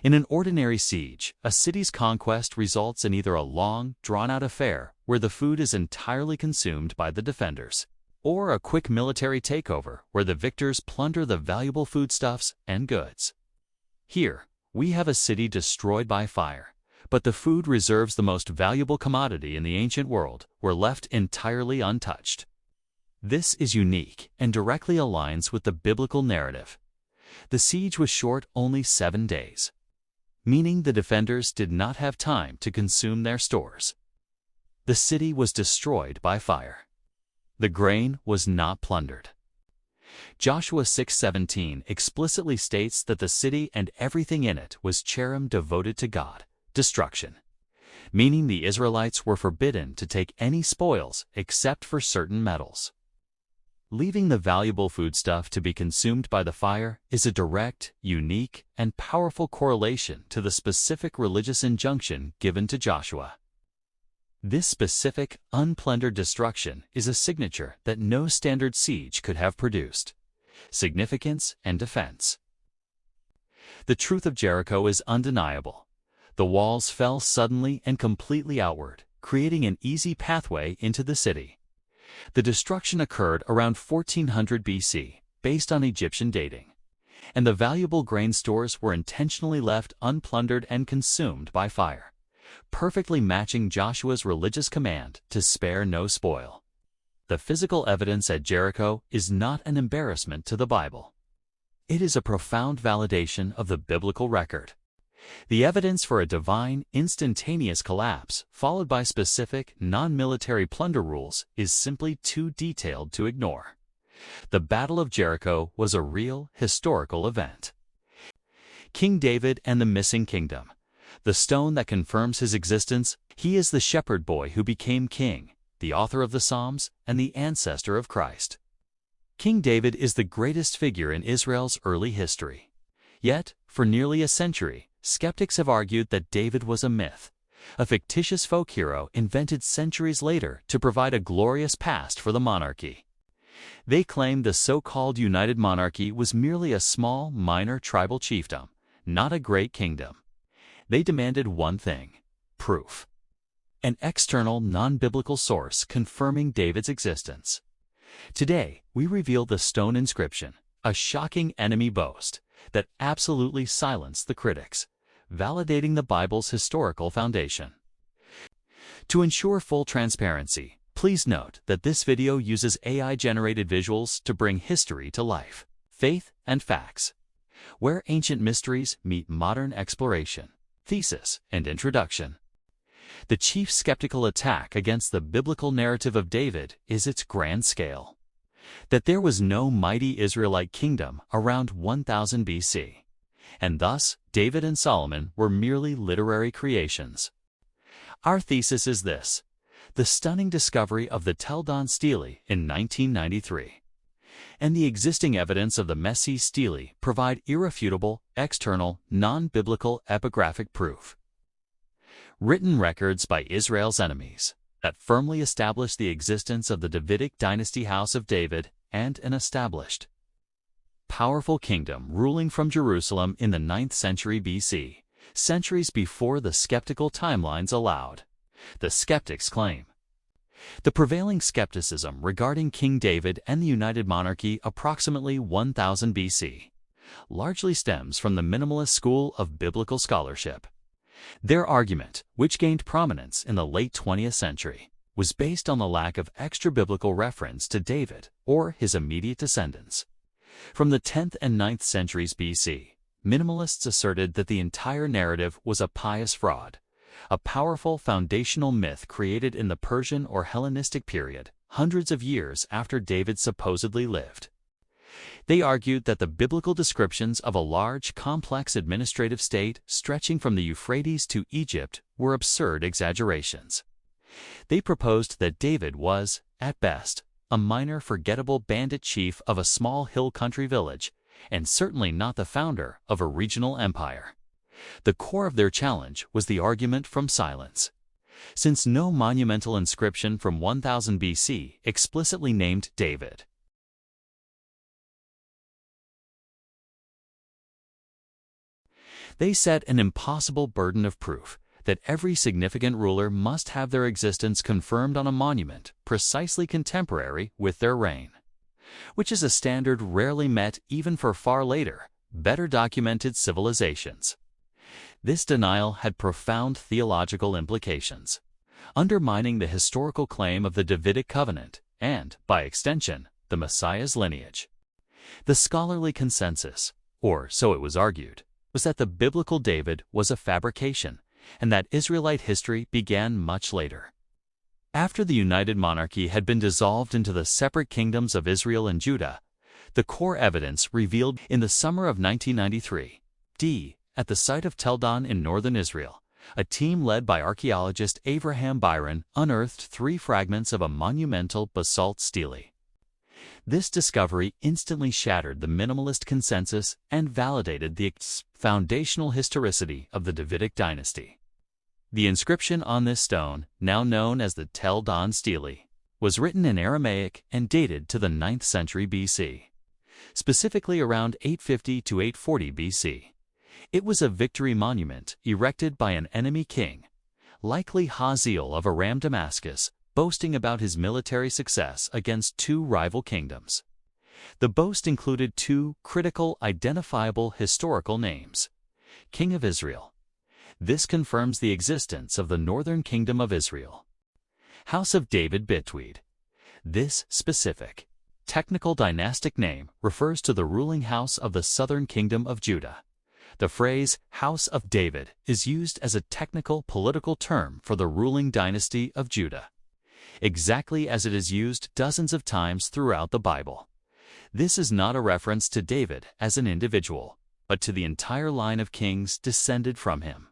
In an ordinary siege, a city's conquest results in either a long, drawn-out affair where the food is entirely consumed by the defenders, or a quick military takeover where the victors plunder the valuable foodstuffs and goods. Here, we have a city destroyed by fire, but the food reserves, the most valuable commodity in the ancient world, were left entirely untouched. This is unique and directly aligns with the biblical narrative. The siege was short only 7 days, meaning the defenders did not have time to consume their stores. The city was destroyed by fire. The grain was not plundered. Joshua 6:17 explicitly states that the city and everything in it was cherem devoted to God, destruction, meaning the Israelites were forbidden to take any spoils except for certain metals. Leaving the valuable foodstuff to be consumed by the fire is a direct, unique, and powerful correlation to the specific religious injunction given to Joshua. This specific, unplundered destruction is a signature that no standard siege could have produced: significance and defense. The truth of Jericho is undeniable. The walls fell suddenly and completely outward, creating an easy pathway into the city. The destruction occurred around 1400 BC, based on Egyptian dating, and the valuable grain stores were intentionally left unplundered and consumed by fire, perfectly matching Joshua's religious command to spare no spoil. The physical evidence at Jericho is not an embarrassment to the Bible. It is a profound validation of the biblical record. The evidence for a divine, instantaneous collapse, followed by specific, non-military plunder rules, is simply too detailed to ignore. The Battle of Jericho was a real, historical event. King David and the missing kingdom. The stone that confirms his existence: he is the shepherd boy who became king, the author of the Psalms, and the ancestor of Christ. King David is the greatest figure in Israel's early history. Yet, for nearly a century, skeptics have argued that David was a myth, a fictitious folk hero invented centuries later to provide a glorious past for the monarchy. They claim the so-called United Monarchy was merely a small, minor tribal chiefdom, not a great kingdom. They demanded one thing: proof. An external, non-biblical source confirming David's existence. Today, we reveal the stone inscription, a shocking enemy boast that absolutely silenced the critics, validating the Bible's historical foundation. To ensure full transparency, please note that this video uses AI-generated visuals to bring history to life, faith, and facts. Where ancient mysteries meet modern exploration, thesis, and introduction. The chief skeptical attack against the biblical narrative of David is its grand scale. That there was no mighty Israelite kingdom around 1000 BC, and thus David and Solomon were merely literary creations. Our thesis is this: the stunning discovery of the Stele in 1993 and the existing evidence of the Stele provide irrefutable, external, non-biblical epigraphic proof. Written records by Israel's enemies that firmly establish the existence of the Davidic dynasty house of David and an established, powerful kingdom ruling from Jerusalem in the 9th century BC, centuries before the skeptical timelines allowed. The skeptics claim. The prevailing skepticism regarding King David and the United Monarchy approximately 1000 BC largely stems from the minimalist school of biblical scholarship. Their argument, which gained prominence in the late 20th century, was based on the lack of extra-biblical reference to David or his immediate descendants. From the 10th and 9th centuries BC, minimalists asserted that the entire narrative was a pious fraud, a powerful foundational myth created in the Persian or Hellenistic period, hundreds of years after David supposedly lived. They argued that the biblical descriptions of a large, complex administrative state stretching from the Euphrates to Egypt were absurd exaggerations. They proposed that David was, at best, a minor, forgettable bandit chief of a small hill country village, and certainly not the founder of a regional empire. The core of their challenge was the argument from silence. Since no monumental inscription from 1000 BC explicitly named David, they set an impossible burden of proof that every significant ruler must have their existence confirmed on a monument precisely contemporary with their reign, which is a standard rarely met even for far later, better documented civilizations. This denial had profound theological implications, undermining the historical claim of the Davidic covenant and, by extension, the Messiah's lineage. The scholarly consensus, or so it was argued, was that the biblical David was a fabrication, and that Israelite history began much later. After the United Monarchy had been dissolved into the separate kingdoms of Israel and Judah, the core evidence revealed in the summer of 1993, at the site of Tel Dan in northern Israel, a team led by archaeologist Abraham unearthed 3 fragments of a monumental basalt stele. This discovery instantly shattered the minimalist consensus and validated the foundational historicity of the Davidic dynasty. The inscription on this stone, now known as the Tel Dan Stele, was written in Aramaic and dated to the 9th century BC, specifically around 850 to 840 BC. It was a victory monument erected by an enemy king, likely Hazael of Aram Damascus, boasting about his military success against 2 rival kingdoms. The boast included 2 critical, identifiable historical names: King of Israel. This confirms the existence of the northern kingdom of Israel. House of David Bitweed. This specific, technical dynastic name refers to the ruling house of the southern kingdom of Judah. The phrase House of David is used as a technical political term for the ruling dynasty of Judah, exactly as it is used dozens of times throughout the Bible. This is not a reference to David as an individual, but to the entire line of kings descended from him.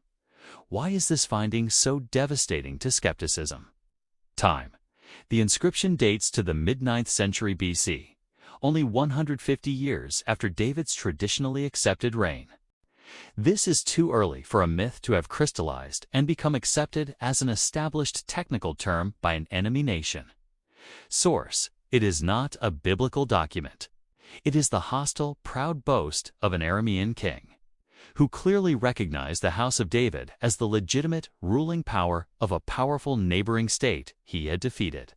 Why is this finding so devastating to skepticism? Time. The inscription dates to the mid-9th century BC, only 150 years after David's traditionally accepted reign. This is too early for a myth to have crystallized and become accepted as an established technical term by an enemy nation. Source: it is not a biblical document. It is the hostile, proud boast of an Aramean king. who clearly recognized the House of David as the legitimate ruling power of a powerful neighboring state he had defeated.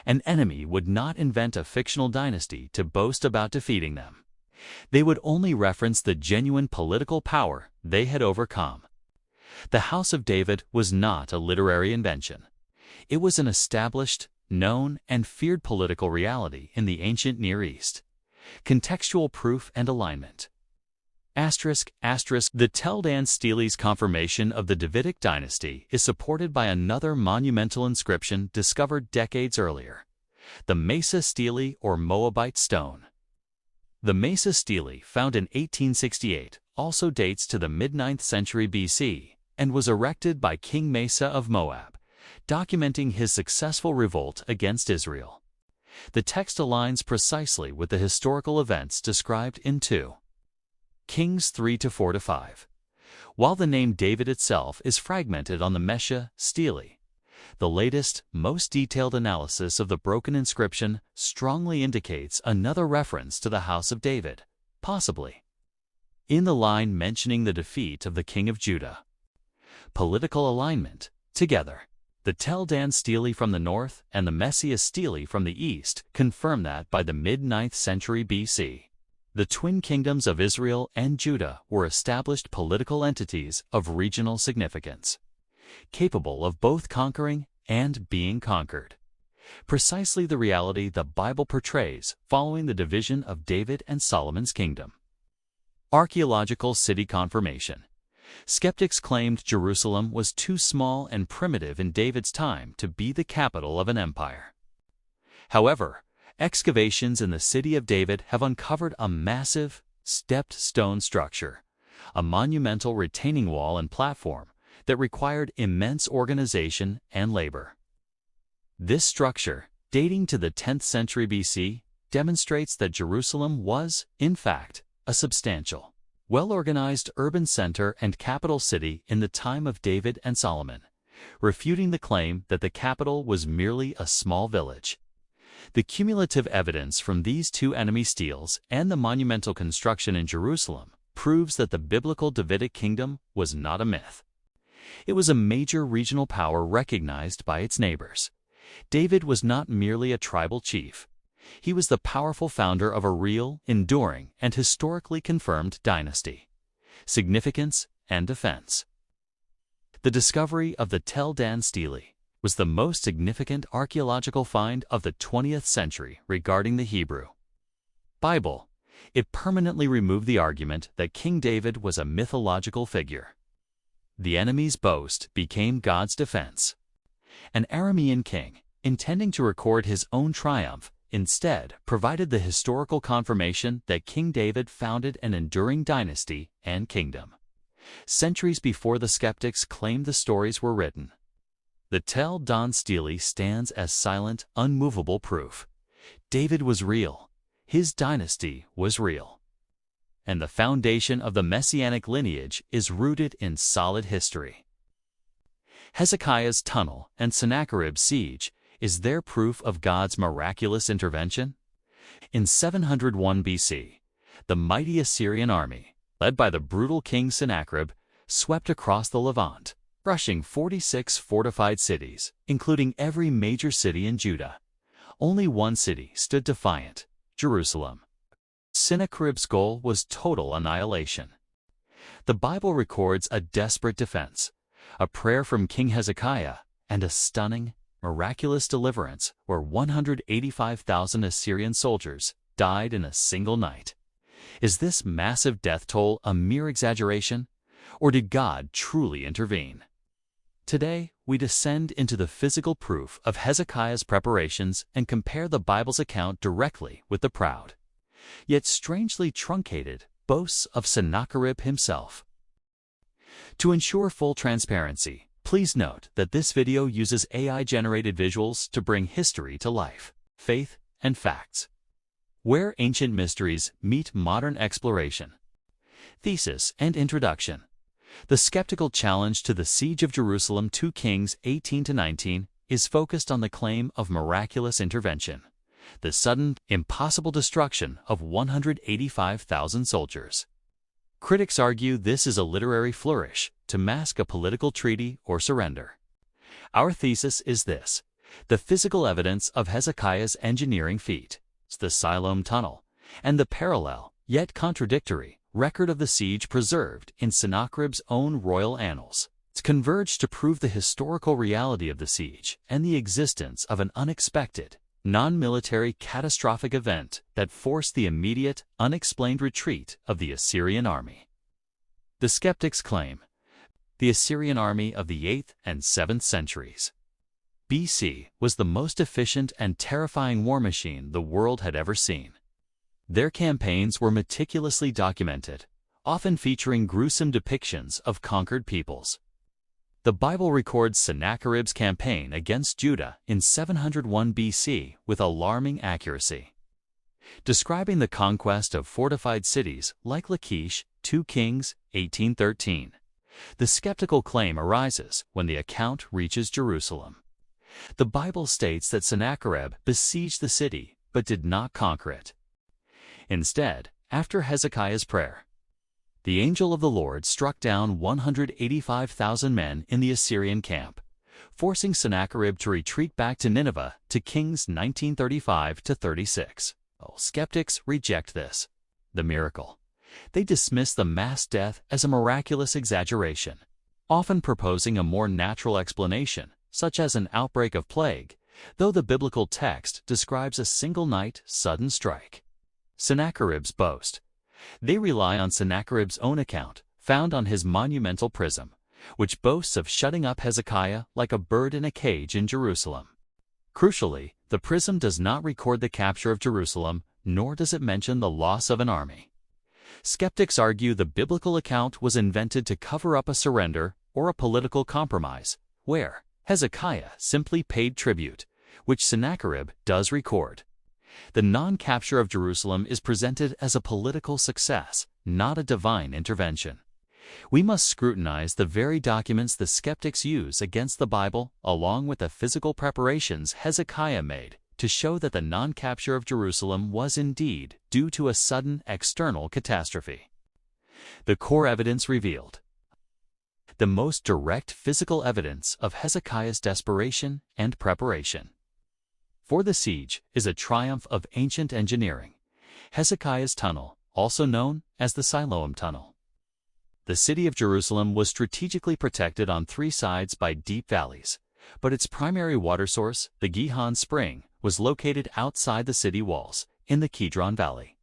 An enemy would not invent a fictional dynasty to boast about defeating them. They would only reference the genuine political power they had overcome. The House of David was not a literary invention. It was an established, known, and feared political reality in the ancient Near East. Contextual proof and alignment. The Tel Dan Stele's confirmation of the Davidic dynasty is supported by another monumental inscription discovered decades earlier, the Mesa Stele or Moabite stone. The Mesa Stele, found in 1868, also dates to the mid-9th century BC and was erected by King Mesa of Moab, documenting his successful revolt against Israel. The text aligns precisely with the historical events described in 2 Kings 3-4-5. While the name David itself is fragmented on the Mesa Stele, the latest, most detailed analysis of the broken inscription strongly indicates another reference to the House of David, possibly in the line mentioning the defeat of the king of Judah. Political alignment. Together, the Tel Dan Stele from the north and the Mesa Stele from the east confirm that by the mid-9th century BC, the twin kingdoms of Israel and Judah were established political entities of regional significance, capable of both conquering and being conquered. Precisely the reality the Bible portrays following the division of David and Solomon's kingdom. Archaeological city confirmation. Skeptics claimed Jerusalem was too small and primitive in David's time to be the capital of an empire. However, excavations in the city of David have uncovered a massive, stepped stone structure, a monumental retaining wall and platform that required immense organization and labor. This structure, dating to the 10th century BC, demonstrates that Jerusalem was, in fact, a substantial, well-organized urban center and capital city in the time of David and Solomon, refuting the claim that the capital was merely a small village. The cumulative evidence from these two enemy steles and the monumental construction in Jerusalem proves that the biblical Davidic kingdom was not a myth. It was a major regional power recognized by its neighbors. David was not merely a tribal chief. He was the powerful founder of a real, enduring, and historically confirmed dynasty. Significance and defense. The discovery of the Tel Dan Stele was the most significant archaeological find of the 20th century regarding the Hebrew Bible. It permanently removed the argument that King David was a mythological figure. The enemy's boast became God's defense. An Aramean king, intending to record his own triumph, instead provided the historical confirmation that King David founded an enduring dynasty and kingdom. Centuries before the skeptics claimed the stories were written, the Tel Dan Stele stands as silent, unmovable proof. David was real. His dynasty was real. And the foundation of the messianic lineage is rooted in solid history. Hezekiah's tunnel and Sennacherib's siege, is there proof of God's miraculous intervention? In 701 BC, the mighty Assyrian army, led by the brutal king Sennacherib, swept across the Levant, crushing 46 fortified cities, including every major city in Judah. Only one city stood defiant, Jerusalem. Sennacherib's goal was total annihilation. The Bible records a desperate defense, a prayer from King Hezekiah, and a stunning, miraculous deliverance where 185,000 Assyrian soldiers died in a single night. Is this massive death toll a mere exaggeration, or did God truly intervene? Today, we descend into the physical proof of Hezekiah's preparations and compare the Bible's account directly with the proud, yet strangely truncated, boasts of Sennacherib himself. To ensure full transparency, please note that this video uses AI-generated visuals to bring history to life, faith, and facts. Where ancient mysteries meet modern exploration. Thesis and introduction. The skeptical challenge to the Siege of Jerusalem 2 Kings 18-19 is focused on the claim of miraculous intervention, the sudden, impossible destruction of 185,000 soldiers. Critics argue this is a literary flourish to mask a political treaty or surrender. Our thesis is this: the physical evidence of Hezekiah's engineering feat, the Siloam Tunnel, and the parallel, yet contradictory, record of the siege preserved in Sennacherib's own royal annals converge to prove the historical reality of the siege and the existence of an unexpected, non-military catastrophic event that forced the immediate, unexplained retreat of the Assyrian army. The skeptics claim the Assyrian army of the 8th and 7th centuries BC was the most efficient and terrifying war machine the world had ever seen. Their campaigns were meticulously documented, often featuring gruesome depictions of conquered peoples. The Bible records Sennacherib's campaign against Judah in 701 BC with alarming accuracy, describing the conquest of fortified cities like Lachish, 2 Kings, 1813. The skeptical claim arises when the account reaches Jerusalem. The Bible states that Sennacherib besieged the city but did not conquer it. Instead, after Hezekiah's prayer, the angel of the Lord struck down 185,000 men in the Assyrian camp, forcing Sennacherib to retreat back to Nineveh to Kings 19:35-36. Skeptics reject this, the miracle. They dismiss the mass death as a miraculous exaggeration, often proposing a more natural explanation, such as an outbreak of plague, though the biblical text describes a single night sudden strike. Sennacherib's boast. They rely on Sennacherib's own account, found on his monumental prism, which boasts of shutting up Hezekiah like a bird in a cage in Jerusalem. Crucially, the prism does not record the capture of Jerusalem, nor does it mention the loss of an army. Skeptics argue the biblical account was invented to cover up a surrender or a political compromise, where Hezekiah simply paid tribute, which Sennacherib does record. The non-capture of Jerusalem is presented as a political success, not a divine intervention. We must scrutinize the very documents the skeptics use against the Bible, along with the physical preparations Hezekiah made, to show that the non-capture of Jerusalem was indeed due to a sudden external catastrophe. The core evidence revealed. The most direct physical evidence of Hezekiah's desperation and preparation for the siege is a triumph of ancient engineering, Hezekiah's tunnel, also known as the Siloam Tunnel. The city of Jerusalem was strategically protected on 3 sides by deep valleys, but its primary water source, the Gihon Spring, was located outside the city walls, in the Kidron Valley.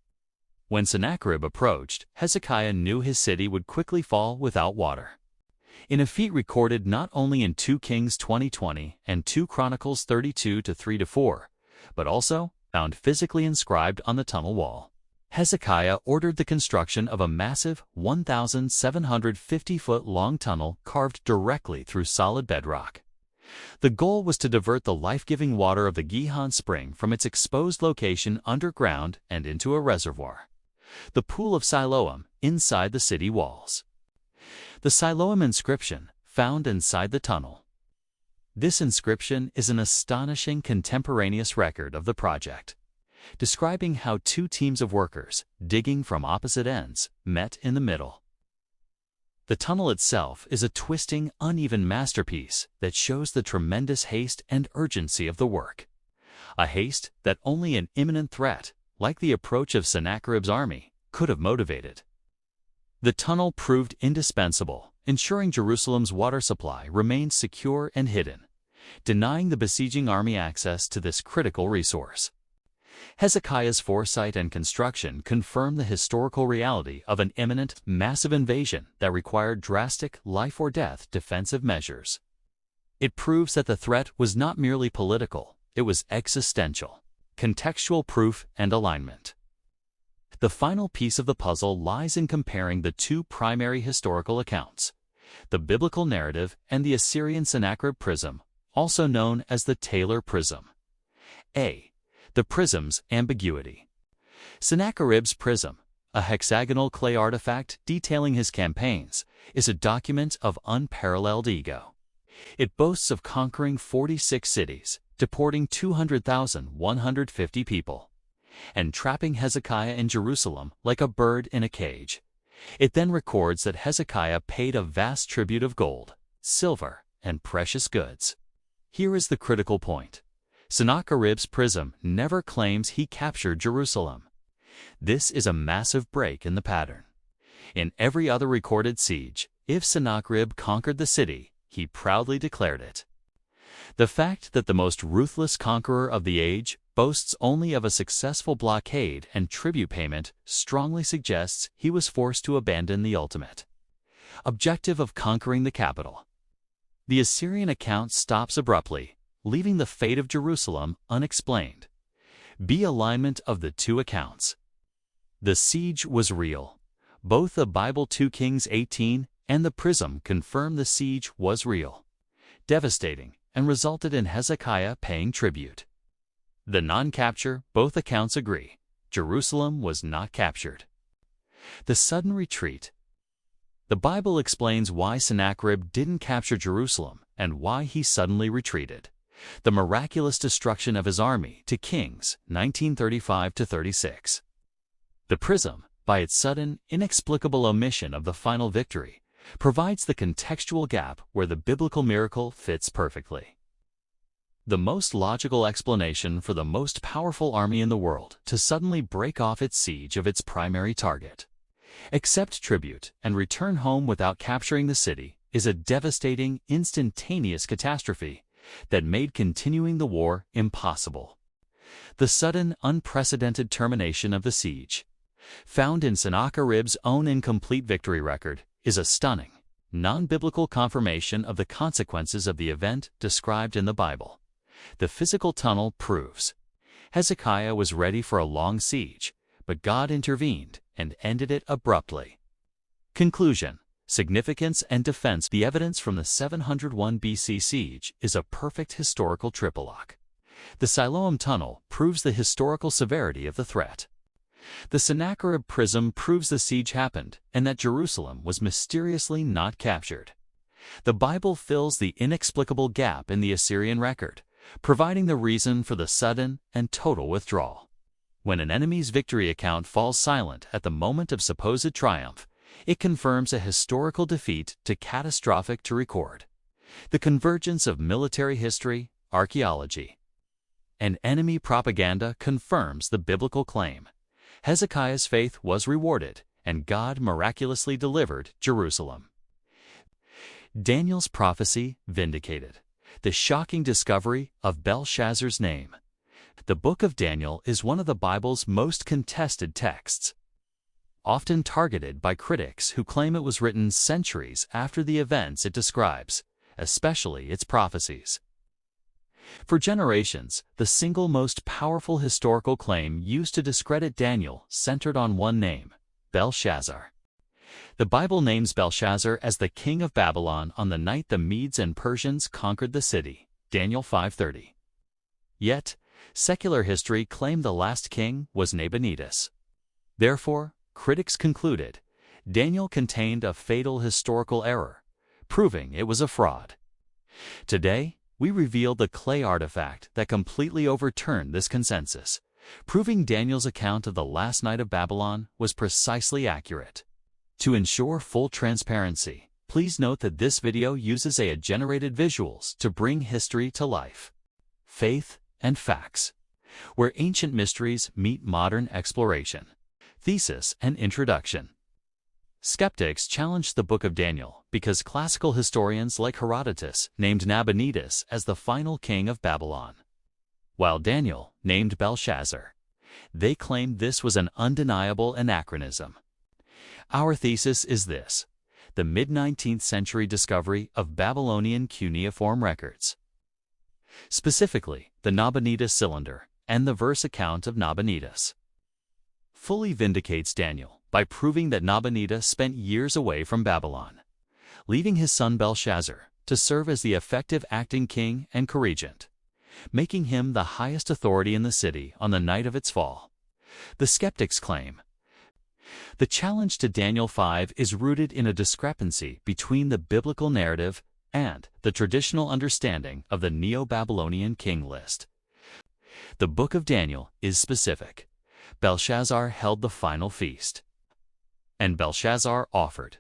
When Sennacherib approached, Hezekiah knew his city would quickly fall without water. In a feat recorded not only in 2 Kings 20:20 and 2 Chronicles 32-3-4, but also found physically inscribed on the tunnel wall, Hezekiah ordered the construction of a massive 1,750-foot-long tunnel carved directly through solid bedrock. The goal was to divert the life-giving water of the Gihon Spring from its exposed location underground and into a reservoir, the Pool of Siloam, inside the city walls. The Siloam inscription, found inside the tunnel. This inscription is an astonishing contemporaneous record of the project, describing how 2 teams of workers, digging from opposite ends, met in the middle. The tunnel itself is a twisting, uneven masterpiece that shows the tremendous haste and urgency of the work. A haste that only an imminent threat, like the approach of Sennacherib's army, could have motivated. The tunnel proved indispensable, ensuring Jerusalem's water supply remained secure and hidden, denying the besieging army access to this critical resource. Hezekiah's foresight and construction confirm the historical reality of an imminent, massive invasion that required drastic, life-or-death defensive measures. It proves that the threat was not merely political, it was existential. Contextual proof and alignment. The final piece of the puzzle lies in comparing the 2 primary historical accounts, the biblical narrative and the Assyrian Sennacherib prism, also known as the Taylor prism. A. The prism's ambiguity. Sennacherib's prism, a hexagonal clay artifact detailing his campaigns, is a document of unparalleled ego. It boasts of conquering 46 cities, deporting 200,150 people, and trapping Hezekiah in Jerusalem like a bird in a cage. It then records that Hezekiah paid a vast tribute of gold, silver, and precious goods. Here is the critical point. Sennacherib's prism never claims he captured Jerusalem. This is a massive break in the pattern. In every other recorded siege, if Sennacherib conquered the city, he proudly declared it. The fact that the most ruthless conqueror of the age boasts only of a successful blockade and tribute payment strongly suggests he was forced to abandon the ultimate objective of conquering the capital. The Assyrian account stops abruptly, leaving the fate of Jerusalem unexplained. B. Alignment of the two accounts. The siege was real. Both the Bible 2 Kings 18 and the Prism confirm the siege was real, devastating, and resulted in Hezekiah paying tribute. The non-capture, both accounts agree. Jerusalem was not captured. The sudden retreat. The Bible explains why Sennacherib didn't capture Jerusalem and why he suddenly retreated. The miraculous destruction of his army to Kings 19:35-36. The Prism, by its sudden, inexplicable omission of the final victory, provides the contextual gap where the biblical miracle fits perfectly. The most logical explanation for the most powerful army in the world to suddenly break off its siege of its primary target, accept tribute, and return home without capturing the city is a devastating, instantaneous catastrophe that made continuing the war impossible. The sudden, unprecedented termination of the siege, found in Sennacherib's own incomplete victory record, is a stunning, non-biblical confirmation of the consequences of the event described in the Bible. The physical tunnel proves Hezekiah was ready for a long siege, but God intervened and ended it abruptly. Conclusion. Significance and defense. The evidence from the 701 BC siege is a perfect historical triplock. The Siloam tunnel proves the historical severity of the threat. The Sennacherib prism proves the siege happened and that Jerusalem was mysteriously not captured. The Bible fills the inexplicable gap in the Assyrian record, providing the reason for the sudden and total withdrawal. When an enemy's victory account falls silent at the moment of supposed triumph, it confirms a historical defeat too catastrophic to record. The convergence of military history, archaeology, and enemy propaganda confirms the biblical claim. Hezekiah's faith was rewarded, and God miraculously delivered Jerusalem. Daniel's prophecy vindicated. The shocking discovery of Belshazzar's name. The book of Daniel is one of the Bible's most contested texts, often targeted by critics who claim it was written centuries after the events it describes, especially its prophecies. For generations, the single most powerful historical claim used to discredit Daniel centered on one name, Belshazzar. The Bible names Belshazzar as the king of Babylon on the night the Medes and Persians conquered the city, Daniel 5:30. Yet, secular history claimed the last king was Nabonidus. Therefore, critics concluded Daniel contained a fatal historical error, proving it was a fraud. Today, we reveal the clay artifact that completely overturned this consensus, proving Daniel's account of the last night of Babylon was precisely accurate. To ensure full transparency, please note that this video uses AI-generated visuals to bring history to life. Faith and facts, where ancient mysteries meet modern exploration. Thesis and introduction. Skeptics challenged the Book of Daniel because classical historians like Herodotus named Nabonidus as the final king of Babylon, while Daniel named Belshazzar. They claimed this was an undeniable anachronism. Our thesis is this: the mid-19th century discovery of Babylonian cuneiform records, specifically the Nabonidus cylinder and the verse account of Nabonidus, fully vindicates Daniel by proving that Nabonidus spent years away from Babylon, leaving his son Belshazzar to serve as the effective acting king and co-regent, making him the highest authority in the city on the night of its fall. The skeptics claim the challenge to Daniel 5 is rooted in a discrepancy between the biblical narrative and the traditional understanding of the Neo-Babylonian king list. The Book of Daniel is specific. Belshazzar held the final feast. and Belshazzar offered.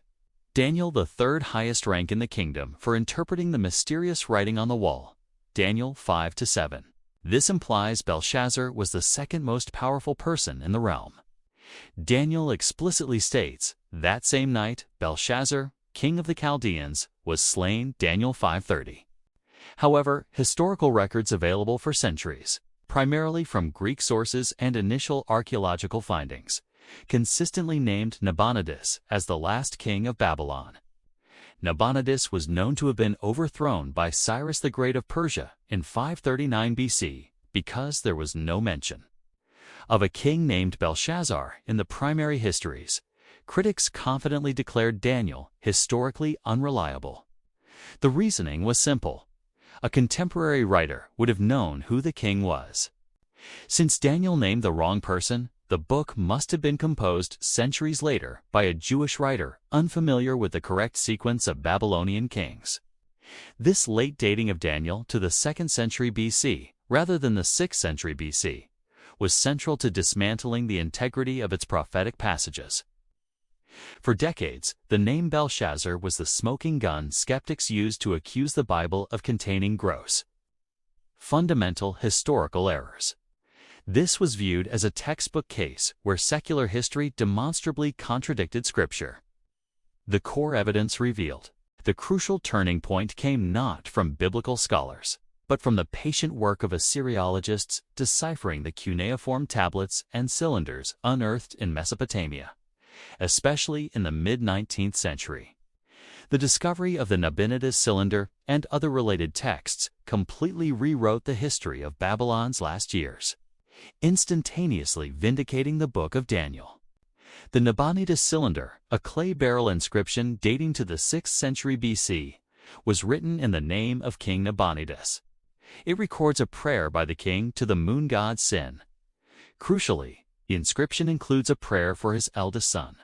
Daniel, the third highest rank in the kingdom for interpreting the mysterious writing on the wall. Daniel 5-7. This implies Belshazzar was the second most powerful person in the realm. Daniel explicitly states, that same night, Belshazzar, king of the Chaldeans, was slain. Daniel 5:30. However, historical records available for centuries, primarily from Greek sources and initial archaeological findings, consistently named Nabonidus as the last king of Babylon. Nabonidus was known to have been overthrown by Cyrus the Great of Persia in 539 BC because there was no mention of a king named Belshazzar in the primary histories. Critics confidently declared Daniel historically unreliable. The reasoning was simple. A contemporary writer would have known who the king was. Since Daniel named the wrong person, the book must have been composed centuries later by a Jewish writer unfamiliar with the correct sequence of Babylonian kings. This late dating of Daniel to the 2nd century BC, rather than the 6th century BC, was central to dismantling the integrity of its prophetic passages. For decades, the name Belshazzar was the smoking gun skeptics used to accuse the Bible of containing gross, fundamental historical errors. This was viewed as a textbook case where secular history demonstrably contradicted Scripture. The core evidence revealed. The crucial turning point came not from biblical scholars, but from the patient work of Assyriologists deciphering the cuneiform tablets and cylinders unearthed in Mesopotamia, especially in the mid-19th century. The discovery of the Nabonidus cylinder and other related texts completely rewrote the history of Babylon's last years, instantaneously vindicating the book of Daniel. The Nabonidus cylinder, a clay barrel inscription dating to the 6th century BC, was written in the name of King Nabonidus. It records a prayer by the king to the moon god Sin. Crucially, the inscription includes a prayer for his eldest son.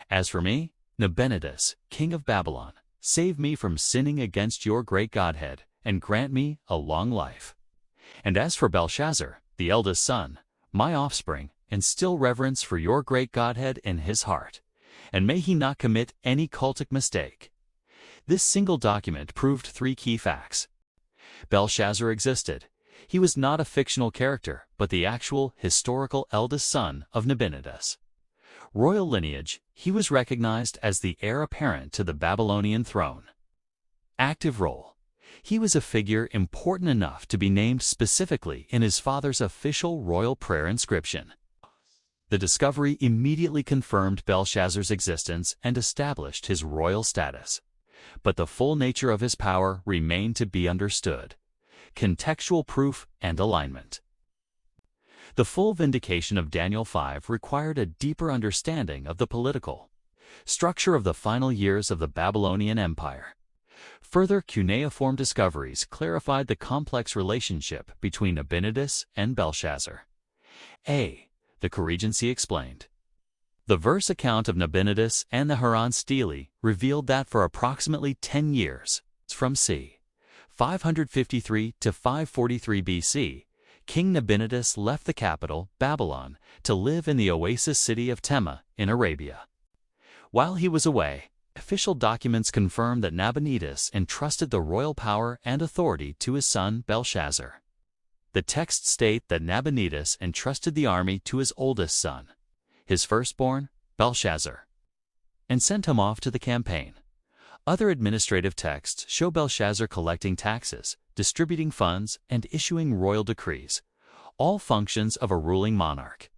As for me, Nabonidus, king of Babylon, save me from sinning against your great Godhead, and grant me a long life. And as for Belshazzar, the eldest son, my offspring, instill reverence for your great Godhead in his heart, and may he not commit any cultic mistake. This single document proved 3 key facts. Belshazzar existed. He was not a fictional character, but the actual, historical eldest son of Nabonidus. Royal lineage, he was recognized as the heir apparent to the Babylonian throne. Active role. He was a figure important enough to be named specifically in his father's official royal prayer inscription. The discovery immediately confirmed Belshazzar's existence and established his royal status. But the full nature of his power remained to be understood. Contextual proof and alignment. The full vindication of Daniel 5 required a deeper understanding of the political structure of the final years of the Babylonian Empire. Further cuneiform discoveries clarified the complex relationship between Nabonidus and Belshazzar. A. The co-regency explained. The verse account of Nabonidus and the Haran Stele revealed that for approximately 10 years, from c. 553 to 543 BC, King Nabonidus left the capital, Babylon, to live in the oasis city of Tema in Arabia. While he was away, official documents confirm that Nabonidus entrusted the royal power and authority to his son Belshazzar. The texts state that Nabonidus entrusted the army to his oldest son, his firstborn, Belshazzar, and sent him off to the campaign. Other administrative texts show Belshazzar collecting taxes, distributing funds, and issuing royal decrees, all functions of a ruling monarch.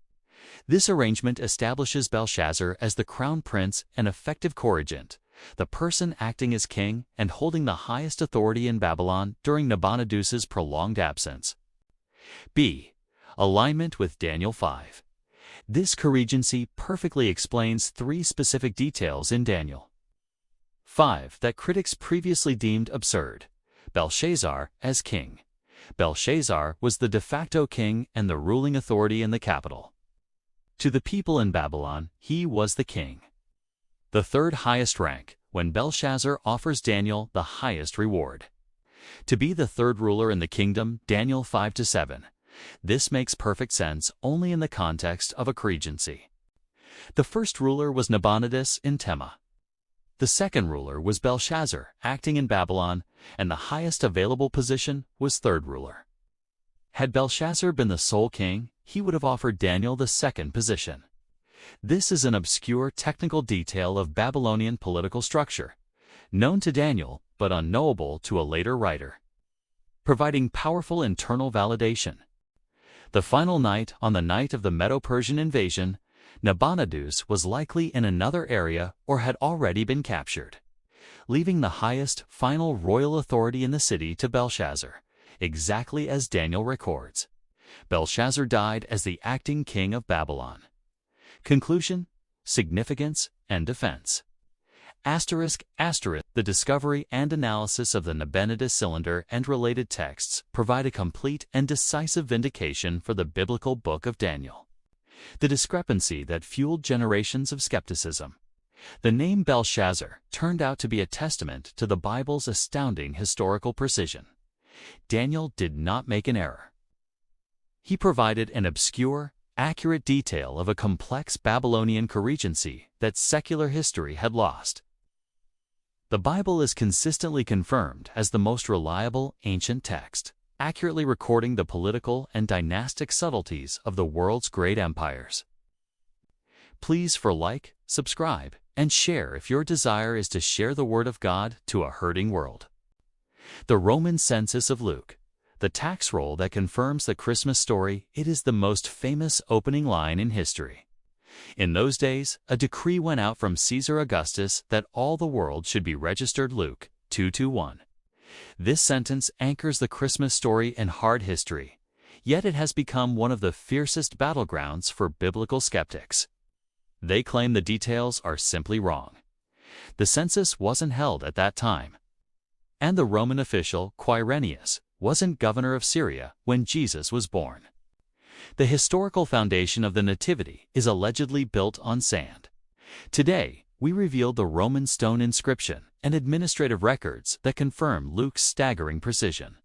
This arrangement establishes Belshazzar as the crown prince and effective co-regent, the person acting as king and holding the highest authority in Babylon during Nabonidus's prolonged absence. B. Alignment with Daniel 5. This co-regency perfectly explains 3 specific details in Daniel 5 that critics previously deemed absurd. Belshazzar as king. Belshazzar was the de facto king and the ruling authority in the capital. To the people in Babylon, he was the king. The third highest rank, when Belshazzar offers Daniel the highest reward. To be the third ruler in the kingdom, Daniel 5-7. This makes perfect sense only in the context of a co-regency. The first ruler was Nabonidus in Tema. The second ruler was Belshazzar, acting in Babylon, and the highest available position was third ruler. Had Belshazzar been the sole king, he would have offered Daniel the second position. This is an obscure technical detail of Babylonian political structure, known to Daniel but unknowable to a later writer, providing powerful internal validation. The final night, on the night of the Medo-Persian invasion, Nabonidus was likely in another area or had already been captured, leaving the highest, final royal authority in the city to Belshazzar, exactly as Daniel records. Belshazzar died as the acting king of Babylon. Conclusion, significance, and defense. Asterisk, asterisk, the discovery and analysis of the Nabonidus cylinder and related texts provide a complete and decisive vindication for the biblical book of Daniel. The discrepancy that fueled generations of skepticism. The name Belshazzar turned out to be a testament to the Bible's astounding historical precision. Daniel did not make an error. He provided an obscure, accurate detail of a complex Babylonian co-regency that secular history had lost. The Bible is consistently confirmed as the most reliable ancient text, accurately recording the political and dynastic subtleties of the world's great empires. Please like, subscribe, and share if your desire is to share the Word of God to a hurting world. The Roman Census of Luke, the tax roll that confirms the Christmas story. It is the most famous opening line in history. In those days, a decree went out from Caesar Augustus that all the world should be registered. Luke 2:1. This sentence anchors the Christmas story in hard history, yet it has become one of the fiercest battlegrounds for biblical skeptics. They claim the details are simply wrong. The census wasn't held at that time, and the Roman official Quirinius wasn't governor of Syria when Jesus was born. The historical foundation of the Nativity is allegedly built on sand. Today, we reveal the Roman stone inscription and administrative records that confirm Luke's staggering precision,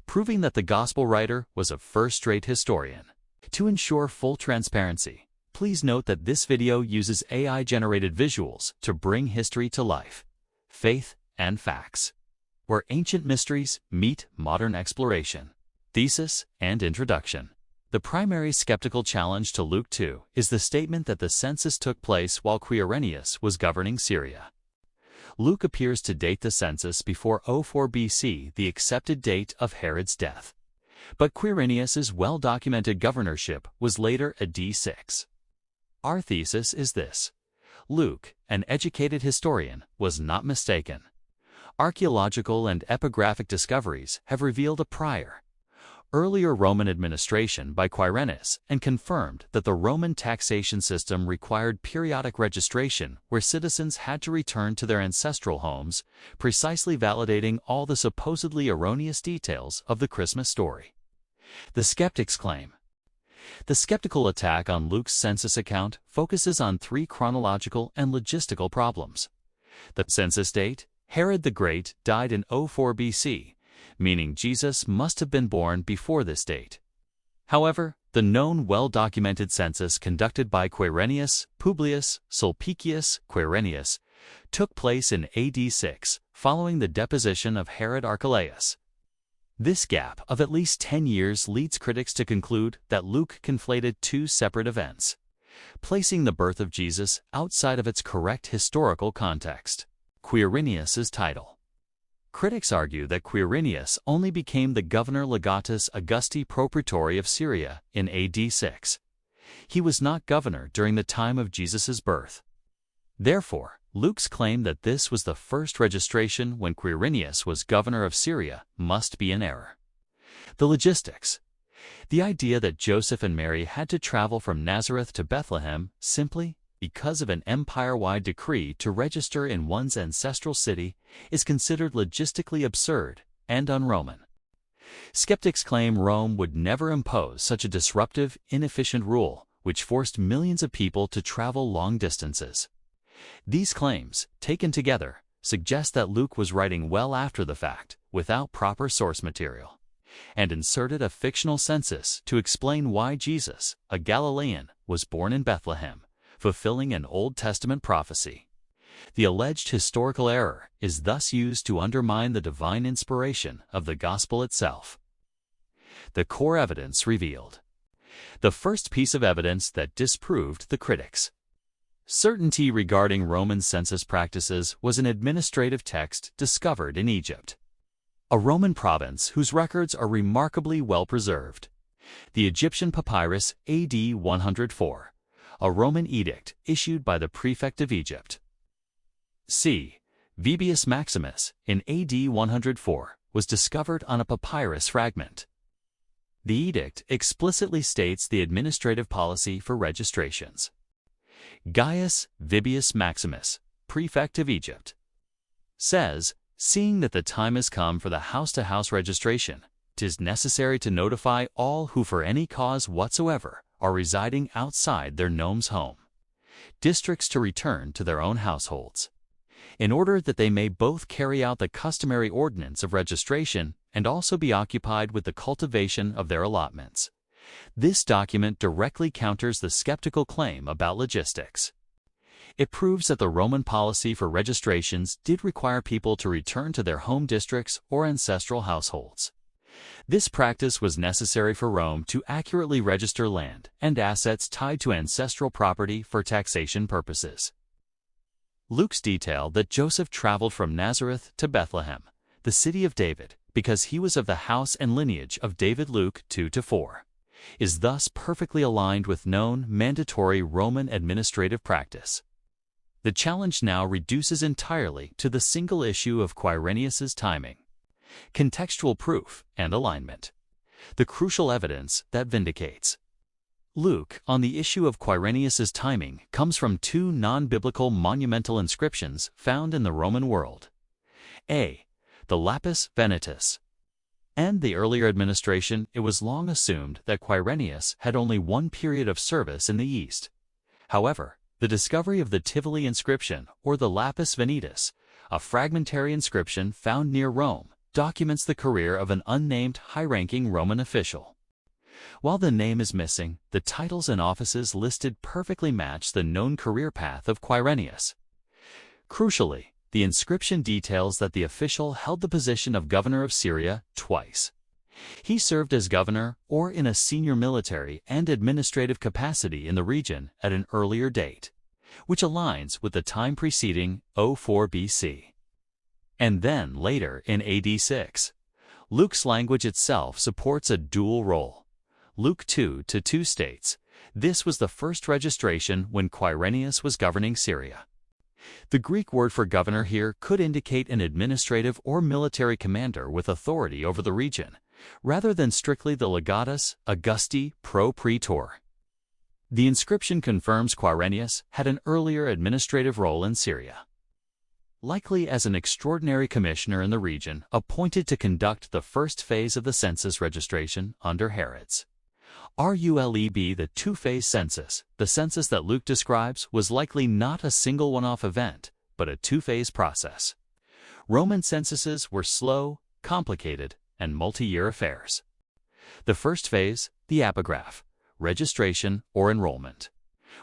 proving that the Gospel writer was a first-rate historian. To ensure full transparency, please note that this video uses AI-generated visuals to bring history to life, faith, and facts, where ancient mysteries meet modern exploration. Thesis and introduction. The primary skeptical challenge to Luke 2 is the statement that the census took place while Quirinius was governing Syria. Luke appears to date the census before 04 BC, the accepted date of Herod's death. But Quirinius's well-documented governorship was later AD 6. Our thesis is this: Luke, an educated historian, was not mistaken. Archaeological and epigraphic discoveries have revealed a prior, earlier Roman administration by Quirinius and confirmed that the Roman taxation system required periodic registration where citizens had to return to their ancestral homes, precisely validating all the supposedly erroneous details of the Christmas story. The skeptics claim. The skeptical attack on Luke's census account focuses on three chronological and logistical problems. The census date: Herod the Great died in 04 BC, meaning Jesus must have been born before this date. However, the known well-documented census conducted by Quirinius Publius Sulpicius Quirinius took place in AD 6, following the deposition of Herod Archelaus. This gap of at least 10 years leads critics to conclude that Luke conflated two separate events, placing the birth of Jesus outside of its correct historical context. Quirinius's title. Critics argue that Quirinius only became the governor legatus Augusti Propraetori of Syria in AD 6. He was not governor during the time of Jesus' birth. Therefore, Luke's claim that this was the first registration when Quirinius was governor of Syria must be an error. The logistics. The idea that Joseph and Mary had to travel from Nazareth to Bethlehem simply because of an empire-wide decree to register in one's ancestral city is considered logistically absurd and un-Roman. Skeptics claim Rome would never impose such a disruptive, inefficient rule, which forced millions of people to travel long distances. These claims, taken together, suggest that Luke was writing well after the fact, without proper source material, and inserted a fictional census to explain why Jesus, a Galilean, was born in Bethlehem, fulfilling an Old Testament prophecy. The alleged historical error is thus used to undermine the divine inspiration of the gospel itself. The core evidence revealed. The first piece of evidence that disproved the critics. Certainty regarding Roman census practices was an administrative text discovered in Egypt, a Roman province whose records are remarkably well preserved. The Egyptian papyrus AD 104, a Roman edict issued by the prefect of Egypt. C. Vibius Maximus in AD 104 was discovered on a papyrus fragment. The edict explicitly states the administrative policy for registrations. Gaius Vibius Maximus, prefect of Egypt, says, "Seeing that the time has come for the house-to-house registration, 'tis necessary to notify all who for any cause whatsoever are residing outside their nome's home, districts to return to their own households, in order that they may both carry out the customary ordinance of registration and also be occupied with the cultivation of their allotments." This document directly counters the skeptical claim about logistics. It proves that the Roman policy for registrations did require people to return to their home districts or ancestral households. This practice was necessary for Rome to accurately register land and assets tied to ancestral property for taxation purposes. Luke's detail that Joseph traveled from Nazareth to Bethlehem, the city of David, because he was of the house and lineage of David, Luke 2-4, is thus perfectly aligned with known mandatory Roman administrative practice. The challenge now reduces entirely to the single issue of Quirinius's timing, contextual proof, and alignment, the crucial evidence that vindicates. Luke, on the issue of Quirinius's timing, comes from two non-biblical monumental inscriptions found in the Roman world. A. The Lapis Venetis. And the earlier administration, it was long assumed that Quirinius had only one period of service in the East. However, the discovery of the Tivoli inscription, or the Lapis Venetis, a fragmentary inscription found near Rome, documents the career of an unnamed high-ranking Roman official. While the name is missing, the titles and offices listed perfectly match the known career path of Quirinius. Crucially, the inscription details that the official held the position of governor of Syria twice. He served as governor or in a senior military and administrative capacity in the region at an earlier date, which aligns with the time preceding 04 BC. And then later in AD 6. Luke's language itself supports a dual role. Luke 2-2 states, "This was the first registration when Quirinius was governing Syria." The Greek word for governor here could indicate an administrative or military commander with authority over the region, rather than strictly the legatus Augusti pro praetor. The inscription confirms Quirinius had an earlier administrative role in Syria, likely as an extraordinary commissioner in the region appointed to conduct the first phase of the census registration under Herod's. RULEB, the two-phase census, the census that Luke describes, was likely not a single one-off event, but a two-phase process. Roman censuses were slow, complicated, and multi-year affairs. The first phase, the epigraph, registration or enrollment,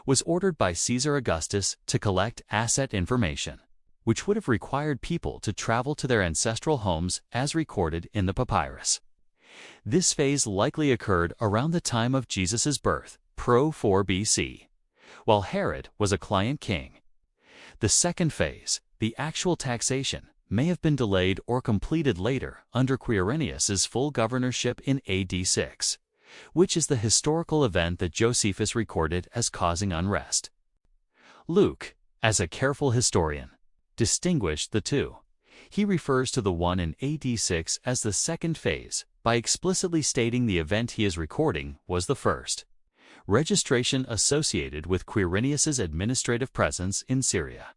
was ordered by Caesar Augustus to collect asset information, which would have required people to travel to their ancestral homes as recorded in the papyrus. This phase likely occurred around the time of Jesus' birth, pro 4 BC, while Herod was a client king. The second phase, the actual taxation, may have been delayed or completed later under Quirinius's full governorship in AD 6, which is the historical event that Josephus recorded as causing unrest. Luke, as a careful historian, distinguished the two. He refers to the one in AD 6 as the second phase, by explicitly stating the event he is recording was the first, registration associated with Quirinius's administrative presence in Syria.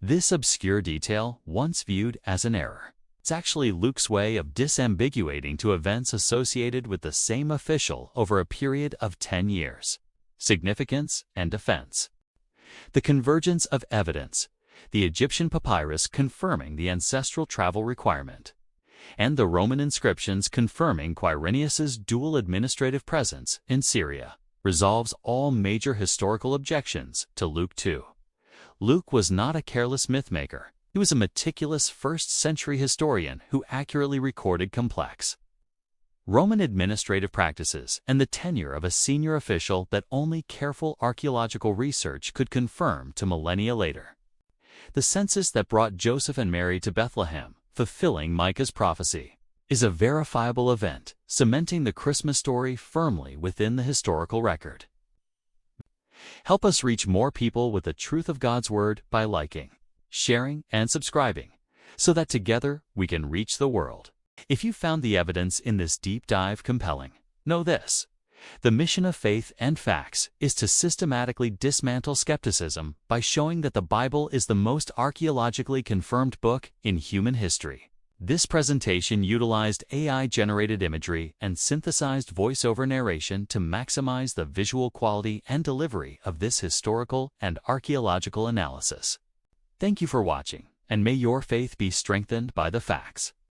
This obscure detail, once viewed as an error, is actually Luke's way of disambiguating to events associated with the same official over a period of 10 years. Significance and defense. The convergence of evidence, the Egyptian papyrus confirming the ancestral travel requirement, and the Roman inscriptions confirming Quirinius's dual administrative presence in Syria, resolves all major historical objections to Luke 2. Luke was not a careless mythmaker. He was a meticulous first-century historian who accurately recorded complex Roman administrative practices and the tenure of a senior official that only careful archaeological research could confirm to millennia later. The census that brought Joseph and Mary to Bethlehem, fulfilling Micah's prophecy, is a verifiable event, cementing the Christmas story firmly within the historical record. Help us reach more people with the truth of God's Word by liking, sharing, and subscribing, so that together we can reach the world. If you found the evidence in this deep dive compelling, know this: the mission of Faith and Facts is to systematically dismantle skepticism by showing that the Bible is the most archaeologically confirmed book in human history. This presentation utilized AI-generated imagery and synthesized voice-over narration to maximize the visual quality and delivery of this historical and archaeological analysis. Thank you for watching, and may your faith be strengthened by the facts.